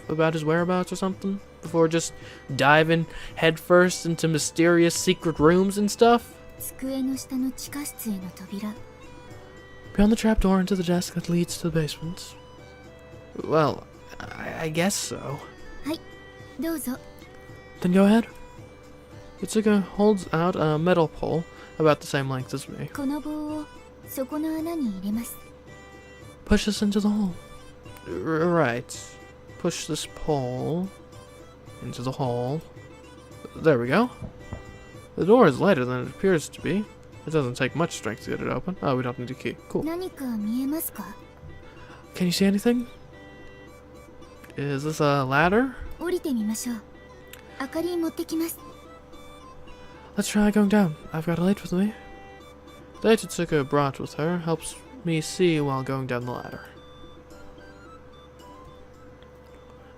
about his whereabouts or something? Before just diving headfirst into mysterious secret rooms and stuff? 机の下の地下室への扉。 Beyond the trapdoor into the desk that leads to the basement. Well, I guess so. はい、どうぞ。 Then go ahead. Yotsuko holds out a metal pole about the same length as me. この棒をそこの穴に入れます。 Push this into the hole. Right. Push this pole into the hole. There we go. The door is lighter than it appears to be. It doesn't take much strength to get it open. Oh, we don't need a key. Cool. 何か見えますか? Can you see anything? Is this a ladder? 降りてみましょう。明かり持ってきます。 Let's try going down. I've got a light with me. The light Yotsuko brought with her helps me see while going down the ladder.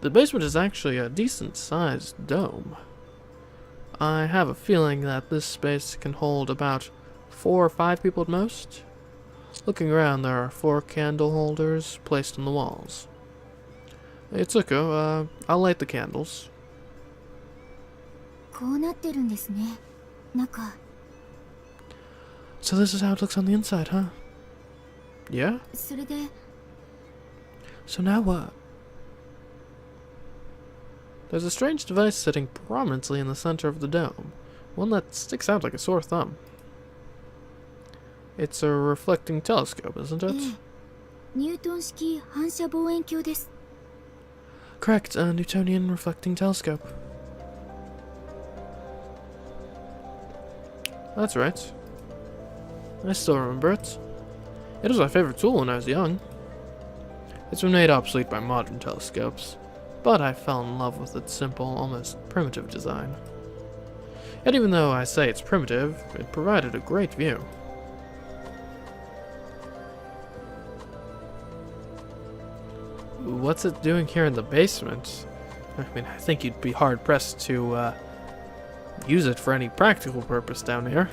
The basement is actually a decent-sized dome. I have a feeling that this space can hold about 4 or 5 people at most. Looking around, there are 4 candle holders placed on the walls. Yotsuko, I'll light the candles. こうなってるんですね。中。 So this is how it looks on the inside, huh? Yeah? それで、 So now what? There's a strange device sitting prominently in the center of the dome, one that sticks out like a sore thumb. It's a reflecting telescope, isn't え it? え、ニュートン式反射望遠鏡です。 Correct, a Newtonian reflecting telescope. That's right. I still remember it. It was my favorite tool when I was young. It's been made obsolete by modern telescopes, but I fell in love with its simple, almost primitive design. Yet even though I say it's primitive, it provided a great view. What's it doing here in the basement? I mean, I think you'd be hard-pressed to use it for any practical purpose down here.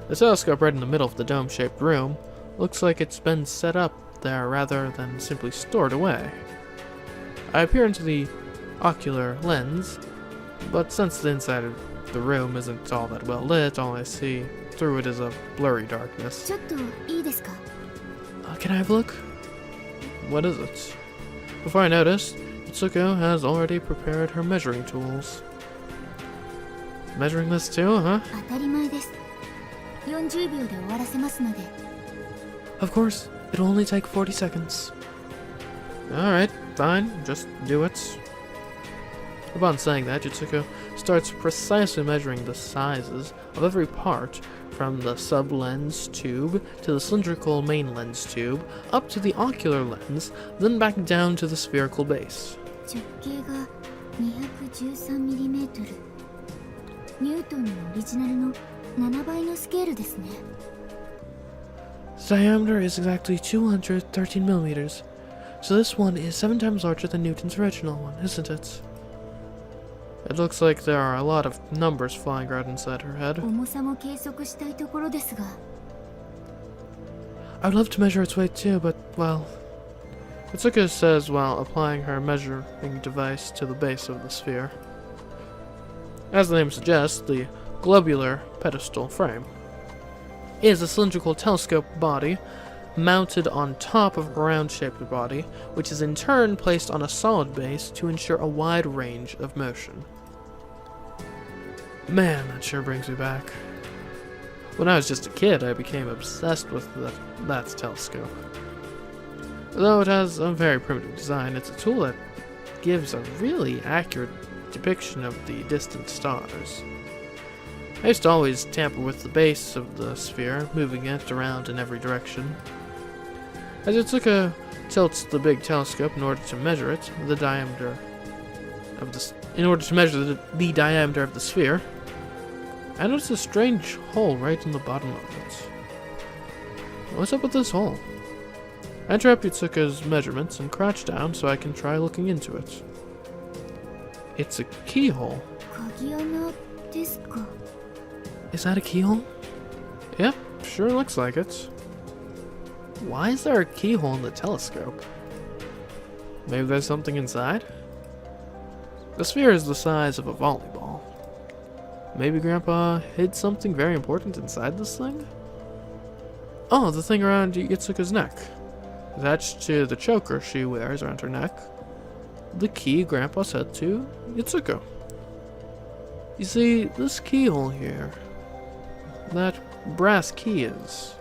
The telescope right in the middle of the dome-shaped room looks like it's been set up there rather than simply stored away. I peer into the ocular lens, but since the inside of the room isn't all that well lit, all I see through it is a blurry darkness. ちょっといいですか? Can I have a look? What is it? Before I notice, Yotsuko has already prepared her measuring tools. Measuring this too, huh? 当たり前です。40秒で終わらせますので。 Of course, it'll only take 40 seconds. Alright, fine, just do it. Upon saying that, Yotsuko starts precisely measuring the sizes of every part, from the sub-lens tube to the cylindrical main lens tube, up to the ocular lens, then back down to the spherical base. 直径が 213mm。ニュートンのオリジナルの7倍のスケールですね。 The diameter is exactly 213 millimeters, so this one is 7 times larger than Newton's original one, isn't it? It looks like there are a lot of numbers flying around inside her head. 重さも計測したいところですが。 I would love to measure its weight too, but, well... Yotsuko says while applying her measuring device to the base of the sphere. As the name suggests, the globular pedestal frame is a cylindrical telescope body mounted on top of a round-shaped body, which is in turn placed on a solid base to ensure a wide range of motion. Man, that sure brings me back. When I was just a kid, I became obsessed with that telescope. Though it has a very primitive design, it's a tool that gives a really accurate depiction of the distant stars. I used to always tamper with the base of the sphere, moving it around in every direction. As Yotsuko tilts the big telescope in order to measure it, the diameter of the diameter of the sphere, I noticed a strange hole right in the bottom of it. What's up with this hole? I interrupt Yotsuko's measurements and crouch down so I can try looking into it. It's a keyhole. 鍵穴ですか? Is that a keyhole? Yep, sure looks like it. Why is there a keyhole in the telescope? Maybe there's something inside? The sphere is the size of a volleyball. Maybe Grandpa hid something very important inside this thing? Oh, the thing around Yotsuko's neck. Attached to the choker she wears around her neck. The key Grandpa said to Yotsuko. You see, this keyhole here, that brass key is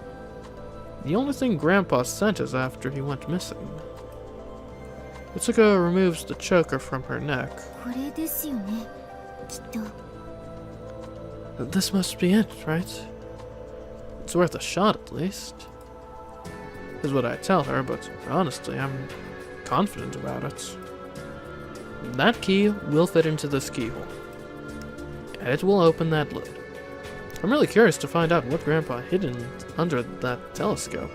the only thing Grandpa sent us after he went missing. Yotsuko removes the choker from her neck. これですよね、きっと。 This must be it, right? It's worth a shot at least. Is what I tell her, but honestly, I'm confident about it. That key will fit into this keyhole. And it will open that lid. I'm really curious to find out what Grandpa hid under that telescope.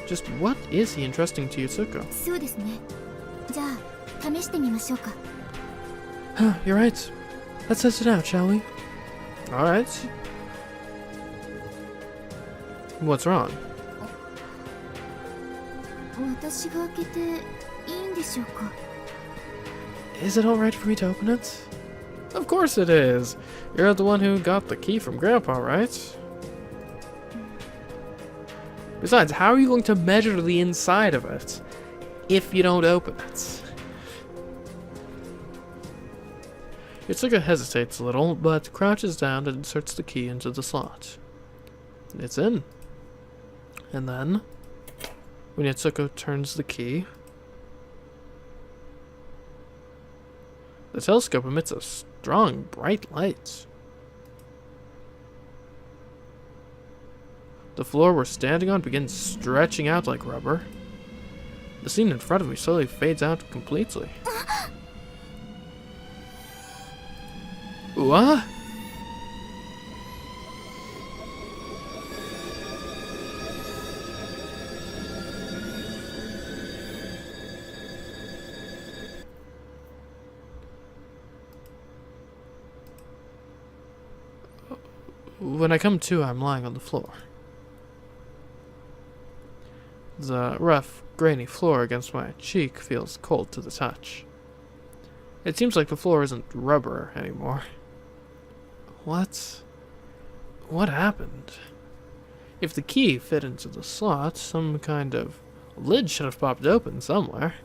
Just what is he entrusting to Yotsuko? そうですね。じゃあ、試してみましょうか。 You're right. Let's test it out, shall we? Alright. What's wrong? 私が開けていいんでしょうか? Is it alright for me to open it? Of course it is. You're the one who got the key from Grandpa, right? Besides, how are you going to measure the inside of it if you don't open it? Yotsuko hesitates a little, but crouches down and inserts the key into the slot. It's in. And then, when Yotsuko turns the key, the telescope emits a strong, bright light. The floor we're standing on begins stretching out like rubber. The scene in front of me slowly fades out completely. What? When I come to, I'm lying on the floor. The rough, grainy floor against my cheek feels cold to the touch. It seems like the floor isn't rubber anymore. What happened? If the key fit into the slot, some kind of lid should have popped open somewhere.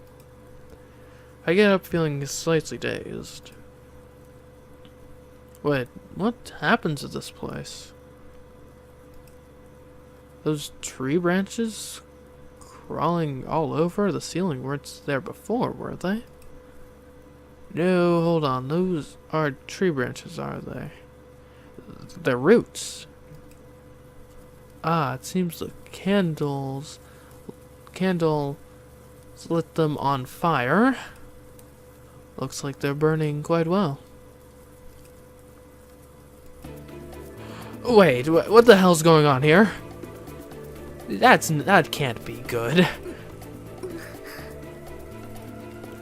I get up feeling slightly dazed. Wait, what happened to this place? Those tree branches crawling all over the ceiling weren't there before, were they? No, hold on. Those are tree branches, are they? They're roots. Ah, it seems the candle lit them on fire. Looks like they're burning quite well. Wait, what the hell's going on here? That can't be good.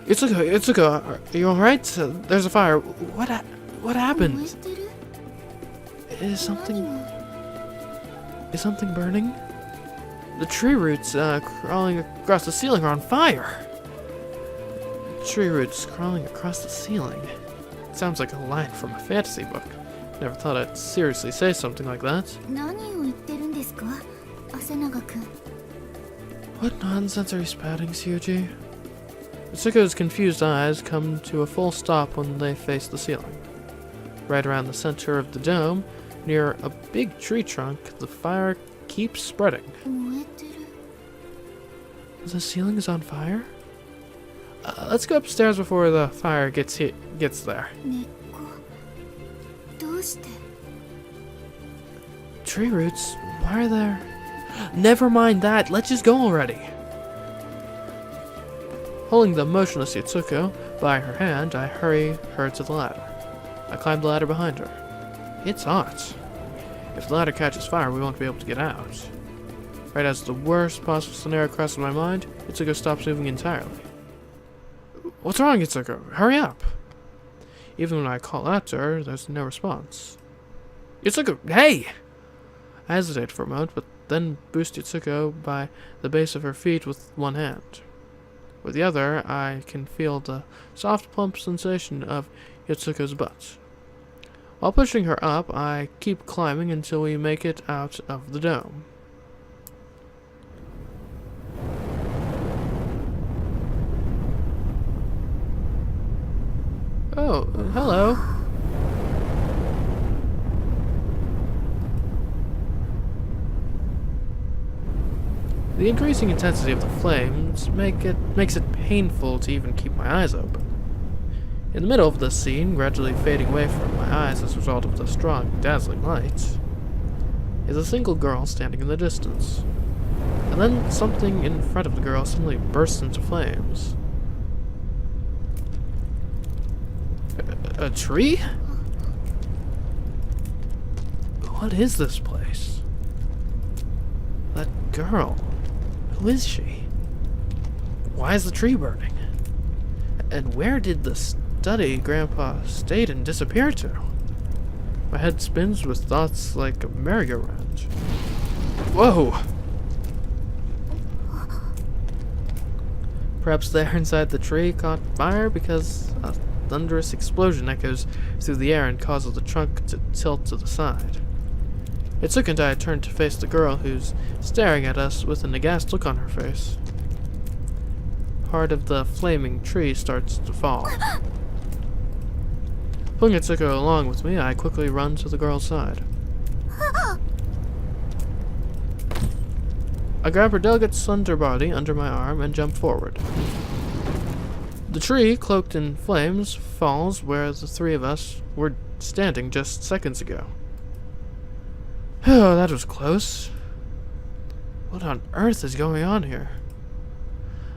Yotsuko, are you alright? There's a fire. What happened? Is something burning? The tree roots crawling across the ceiling are on fire. Tree roots crawling across the ceiling. Sounds like a line from a fantasy book. Never thought I'd seriously say something like that. What nonsense are you spouting, Syuji? Yotsuko's confused eyes come to a full stop when they face the ceiling. Right around the center of the dome, near a big tree trunk, the fire keeps spreading. The ceiling is on fire? Let's go upstairs before the fire gets there. Tree roots? Why are there? Never mind that. Let's just go already. Holding the motionless Yotsuko by her hand, I hurry her to the ladder. I climb the ladder behind her. It's hot. If the ladder catches fire, we won't be able to get out. Right as the worst possible scenario crosses my mind, Yotsuko stops moving entirely. What's wrong, Yotsuko? Hurry up! Even when I call out to her, there's no response. Yotsuko, hey! I hesitate for a moment, but then boost Yotsuko by the base of her feet with one hand. With the other, I can feel the soft, plump sensation of Yotsuko's butt. While pushing her up, I keep climbing until we make it out of the dome. Oh, hello. The increasing intensity of the flames makes it painful to even keep my eyes open. In the middle of the scene, gradually fading away from my eyes as a result of the strong, dazzling light, is a single girl standing in the distance. And then something in front of the girl suddenly bursts into flames. A tree? What is this place? That girl. Who is she? Why is the tree burning? And where did the study Grandpa stayed and disappeared to? My head spins with thoughts like a merry-go-round. Whoa! Perhaps there inside the tree caught fire because a thunderous explosion echoes through the air and causes the trunk to tilt to the side. Yotsuko and I turn to face the girl who's staring at us with an aghast look on her face. Part of the flaming tree starts to fall. Pulling Yotsuko along with me, I quickly run to the girl's side. I grab her delicate, slender body under my arm and jump forward. The tree, cloaked in flames, falls where the three of us were standing just seconds ago. Oh, that was close. What on earth is going on here?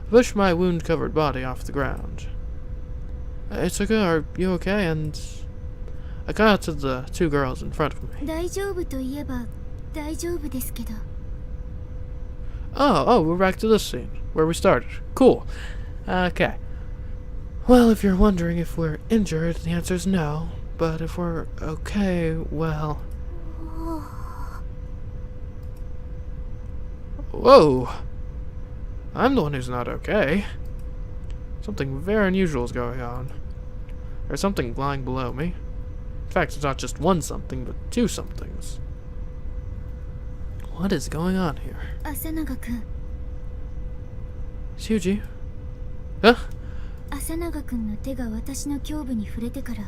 I push my wound-covered body off the ground. Yotsuko, are you okay? And I call out to the two girls in front of me. Oh, we're back to this scene, where we started. Cool. Okay. Well, if you're wondering if we're injured, the answer is no. But if we're okay, well... Whoa! I'm the one who's not okay. Something very unusual is going on. There's something lying below me. In fact, it's not just one something, but two somethings. What is going on here? Asanaga-kun. Syuji? Huh? 朝永くんの手が私の胸部に触れてから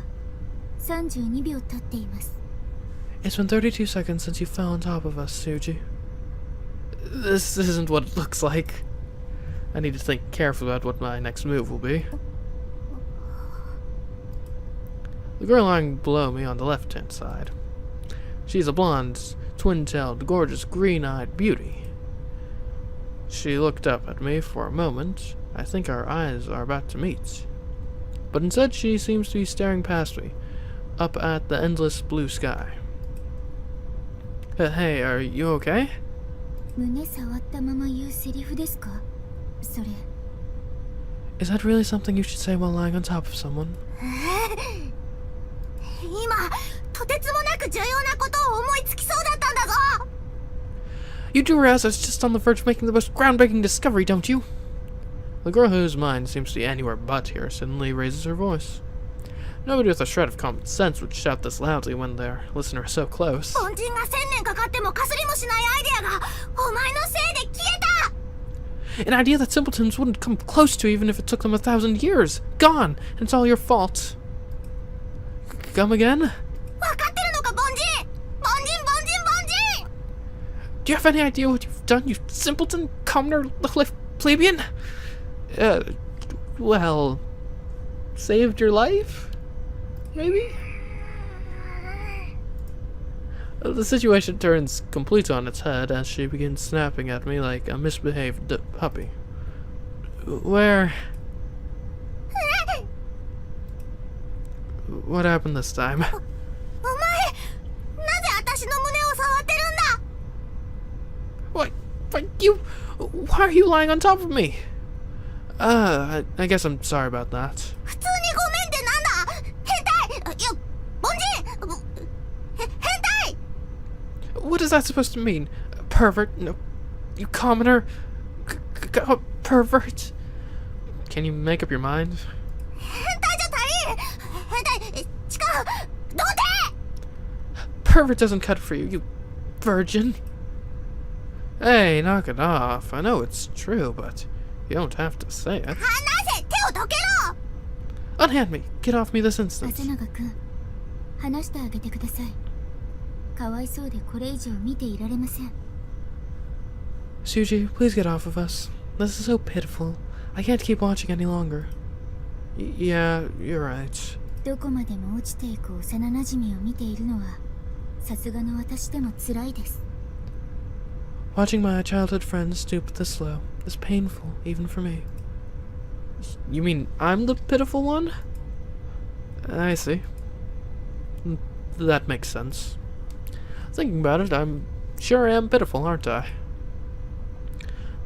32秒経っています。 It's been 32 seconds since you fell on top of us, Syuji. This isn't what it looks like. I need to think carefully about what my next move will be. The girl lying below me on the left-hand side. She's a blonde, twin-tailed, gorgeous, green-eyed beauty. She looked up at me for a moment. I think our eyes are about to meet. But instead she seems to be staring past me, up at the endless blue sky. Hey, are you okay? 胸触ったまま言うセリフですか？それ。 Is that really something you should say while lying on top of someone? 今、とてつもなく重要なことを思いつきそうだったんだぞ。 You do realize I was just on the verge of making the most groundbreaking discovery, don't you? The girl whose mind seems to be anywhere but here suddenly raises her voice. Nobody with a shred of common sense would shout this loudly when their listener is so close. 凡人が1000年かかってもかすりもしないアイデアがお前のせいで消えた。 An idea that simpletons wouldn't come close to even if it took them 1,000 years. Gone! And it's all your fault. Come again? 分かってるのか、凡人。凡人、凡人、凡人。 Do you have any idea what you've done, you simpleton, commoner, plebeian? Well, saved your life? Maybe? The situation turns completely on its head as she begins snapping at me like a misbehaved puppy. Where? What happened this time? お前、なぜ私の胸を触ってるんだ。 What? You? Why are you lying on top of me? I guess I'm sorry about that. 普通にごめんってなんだ。変態。いや、凡人。変態。 What is that supposed to mean? Pervert? No. You commoner? Pervert? Can you make up your mind? 変態じゃ足りん。変態。違う。童貞。 Pervert doesn't cut for you, you virgin. Hey, knock it off. I know it's true, but you don't have to say it. 離せ。手をどけろ。 Unhand me. Get off me this instant. 朝永くん、話してあげてください。かわいそうでこれ以上見ていられません。 Syuji, please get off of us. This is so pitiful. I can't keep watching any longer. Yeah, you're right. どこまでも落ちていく幼馴染を見ているのはさすがの私でも辛いです。 Watching my childhood friends stoop this low is painful, even for me. You mean I'm the pitiful one? I see. That makes sense. Thinking about it, I'm sure I am pitiful, aren't I?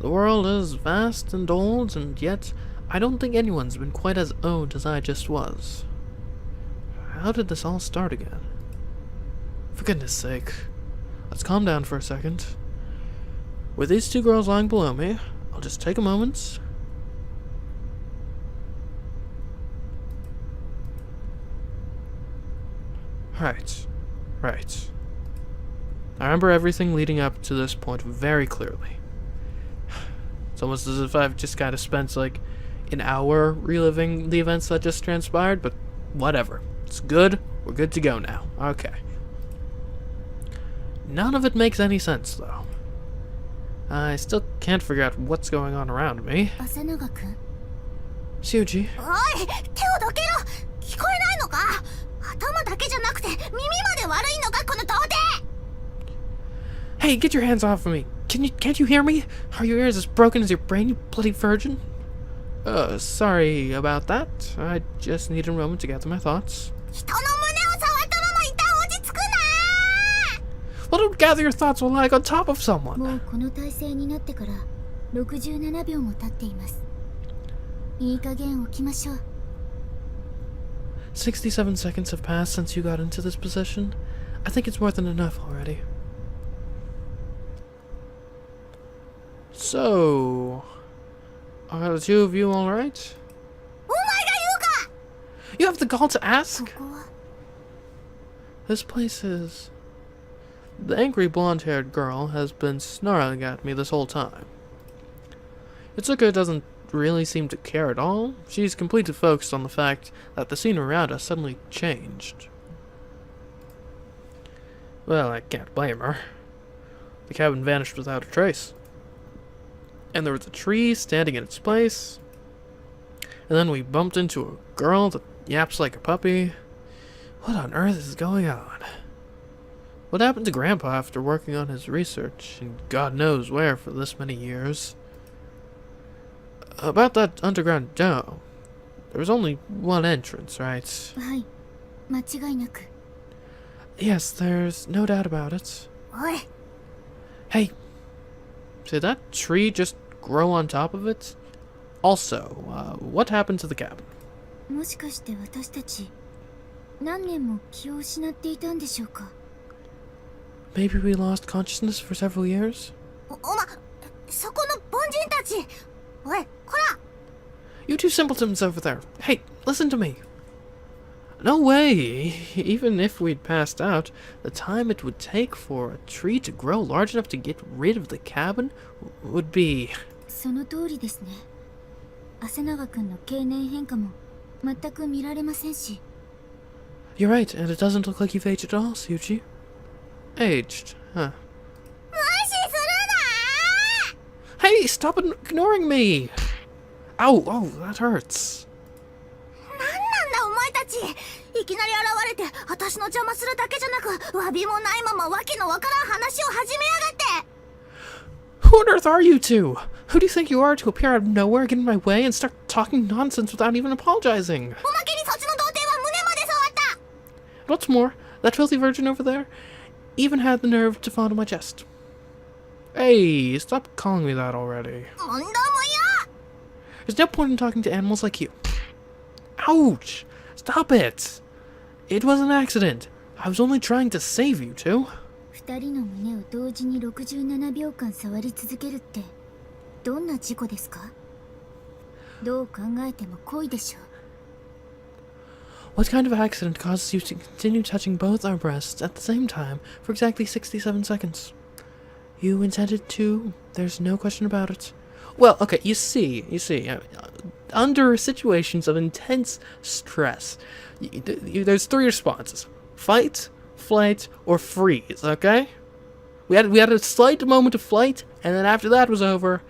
The world is vast and old, and yet I don't think anyone's been quite as old as I just was. How did this all start again? For goodness sake, let's calm down for a second. With these two girls lying below me, I'll just take a moment. Right. I remember everything leading up to this point very clearly. It's almost as if I've just kind of spent like an hour reliving the events that just transpired, but whatever. It's good. We're good to go now. Okay. None of it makes any sense, though. I still can't figure out what's going on around me. 朝永くん。 Syuji. おい、手をどけろ。聞こえないのか。頭だけじゃなくて耳まで悪いのか、この童貞。 Hey, get your hands off of me. Can't you hear me? Are your ears as broken as your brain, you bloody virgin? Sorry about that. I just needed a moment to gather my thoughts. 人の胸を触ったまま一旦落ち着くな。 Well, don't gather your thoughts while lying on top of someone. もうこの体勢になってから67秒も経っています。いい加減起きましょう。 67 seconds have passed since you got into this position. I think it's more than enough already. So, are the two of you alright? You have the gall to ask? ここは This place is... The angry blonde-haired girl has been snarling at me this whole time. Yotsuko doesn't really seem to care at all. She's completely focused on the fact that the scene around us suddenly changed. Well, I can't blame her. The cabin vanished without a trace. And there was a tree standing in its place. And then we bumped into a girl that yaps like a puppy. What on earth is going on? What happened to Grandpa after working on his research, and God knows where for this many years? About that underground dome, there was only one entrance, right? はい間違いなく Yes, there's no doubt about it. おい Hey, did that tree just grow on top of it? Also, what happened to the cabin? もしかして私たち何年も気を失っていたんでしょうか Maybe we lost consciousness for several years? おまそこの凡人たちおいこら You two simpletons over there. Hey, listen to me. No way. Even if we'd passed out, the time it would take for a tree to grow large enough to get rid of the cabin would be... その通りですね朝永くんの経年変化も全く見られませんし You're right, and it doesn't look like you've aged at all, Syuji. Aged, huh? 無視するな Hey, stop ignoring me! Ow, oh, that hurts. なんなんだお前たちいきなり現れて私の邪魔するだけじゃなく詫びもないままわけのわからん話を始めやがって Who on earth are you two? Who do you think you are to appear out of nowhere, get in my way, and start talking nonsense without even apologizing? おまけにそっちの童貞は胸まで触った What's more, that filthy virgin over there even had the nerve to fondle my chest. Hey, stop calling me that already. 問答も嫌 There's no point in talking to animals like you. Ouch! Stop it! It was an accident. I was only trying to save you two. 二人の胸を同時に67秒間触り続けるってどんな事故ですかどう考えても恋でしょう What kind of accident causes you to continue touching both our breasts at the same time for exactly 67 seconds? You intended to, there's no question about it. Well, okay, you see, under situations of intense stress, there's three responses. Fight, flight, or freeze, okay? We had a slight moment of flight, and then after that was over,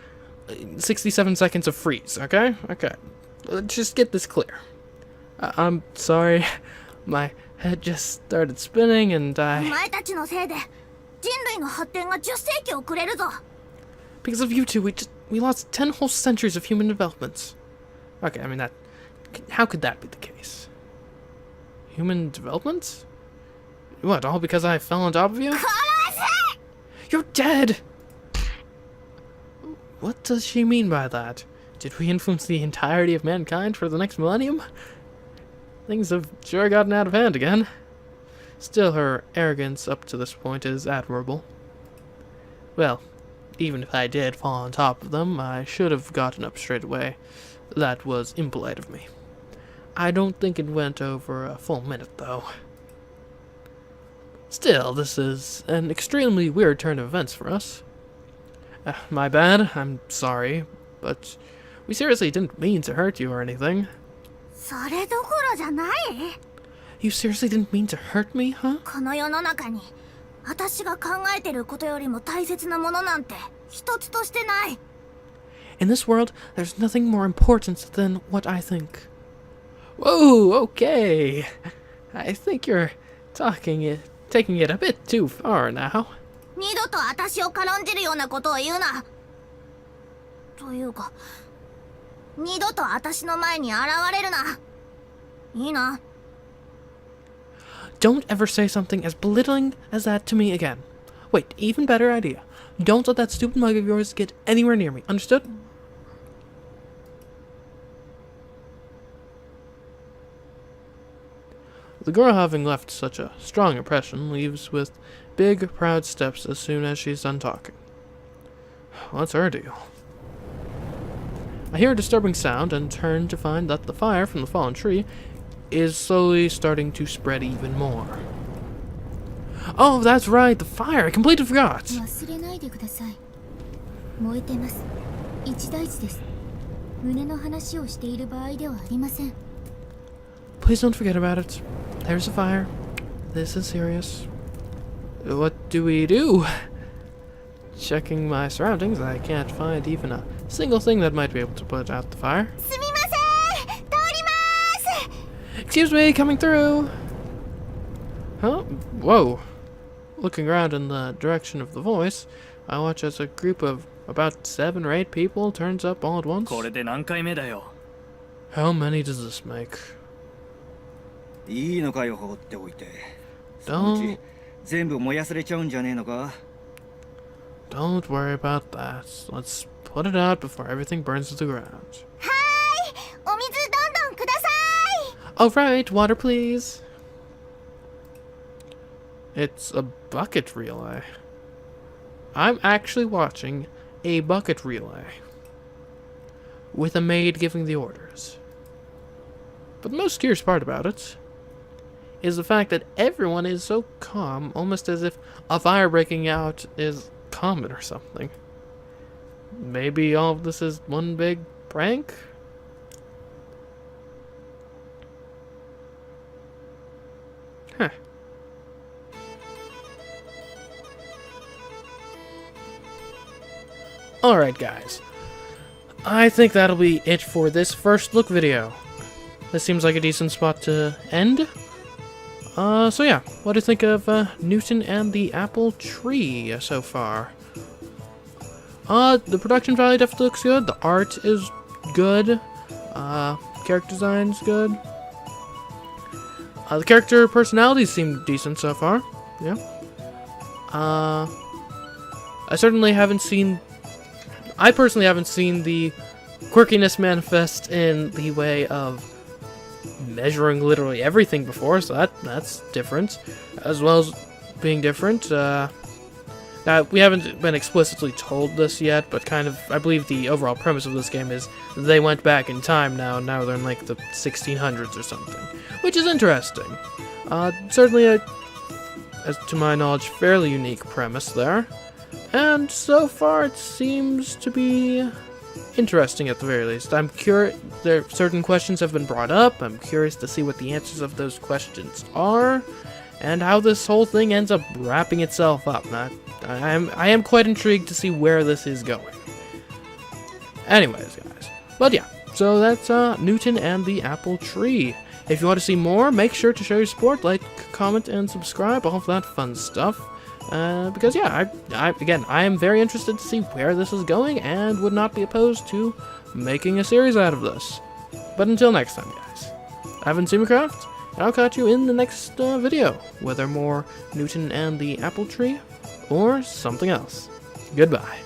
67 seconds of freeze, okay? Okay, let's just get this clear. I'm sorry, my head just started spinning and お I... 前たちのせいで人類の発展が10世紀遅れるぞ Because of you two, we lost 10 whole centuries of human development. Okay, I mean that... How could that be the case? Human development? What, all because I fell on top of you? 殺せ You're dead! What does she mean by that? Did we influence the entirety of mankind for the next millennium? Things have sure gotten out of hand again. Still, her arrogance up to this point is admirable. Well, even if I did fall on top of them, I should have gotten up straight away. That was impolite of me. I don't think it went over a full minute, though. Still, this is an extremely weird turn of events for us. My bad, I'm sorry, but we seriously didn't mean to hurt you or anything. それどころじゃない You seriously didn't mean to hurt me, huh? この世の中に私が考えてることよりも大切なものなんて一つとしてない In this world, there's nothing more important than what I think. Whoa, okay. I think you're taking it a bit too far now. 二度と私を軽んじるようなことを言うなというか二度と私の前に現れるないいな Don't ever say something as belittling as that to me again. Wait, even better idea. Don't let that stupid mug of yours get anywhere near me, understood? The girl, having left such a strong impression, leaves with big, proud steps as soon as she's done talking. What's her deal? I hear a disturbing sound and turn to find that the fire from the fallen tree is slowly starting to spread even more. Oh, that's right, the fire! I completely forgot! 忘れないでください。燃えてます。一大事です。胸の話をしている場合ではありません。Please don't forget about it. There's a fire. This is serious. What do we do? Checking my surroundings, I can't find even a single thing that might be able to put out the fire. すみません。通ります。 Excuse me, coming through! Huh? Whoa. Looking around in the direction of the voice, I watch as a group of about 7 or 8 people turns up all at once. これで何回目だよ。 How many does this make? いいのかよ、放っておいて。 Don't 全部燃やされちゃうんじゃねえのか。 Don't worry about that. Let's put it out before everything burns to the ground. はい。お水どんどんください。 Alright, water please. It's a bucket relay. I'm actually watching a bucket relay with a maid giving the orders. But the most curious part about it is the fact that everyone is so calm, almost as if a fire breaking out is common or something. Maybe all of this is one big prank? Huh. Alright guys, I think that'll be it for this first look video. This seems like a decent spot to end. So yeah, what do you think of Newton and the Apple Tree so far? The production value definitely looks good, the art is good, character design's good. The character personalities seem decent so far, yeah. I personally haven't seen the quirkiness manifest in the way of measuring literally everything before, so that's different, as well as being different. Now, we haven't been explicitly told this yet, but kind of, I believe the overall premise of this game is they went back in time now they're in like the 1600s or something, which is interesting. Certainly as to my knowledge, fairly unique premise there. And so far, it seems to be interesting at the very least. I'm curious. Certain questions have been brought up. I'm curious to see what the answers of those questions are, and how this whole thing ends up wrapping itself up. I am quite intrigued to see where this is going. Anyways, guys. But yeah, so that's Newton and the Apple Tree. If you want to see more, make sure to show your support, like, comment, and subscribe, all of that fun stuff. Because yeah, I am very interested to see where this is going, and would not be opposed to making a series out of this. But until next time, guys, I've been CMeeCraft, and I'll catch you in the next video, whether more Newton and the Apple Tree, or something else. Goodbye.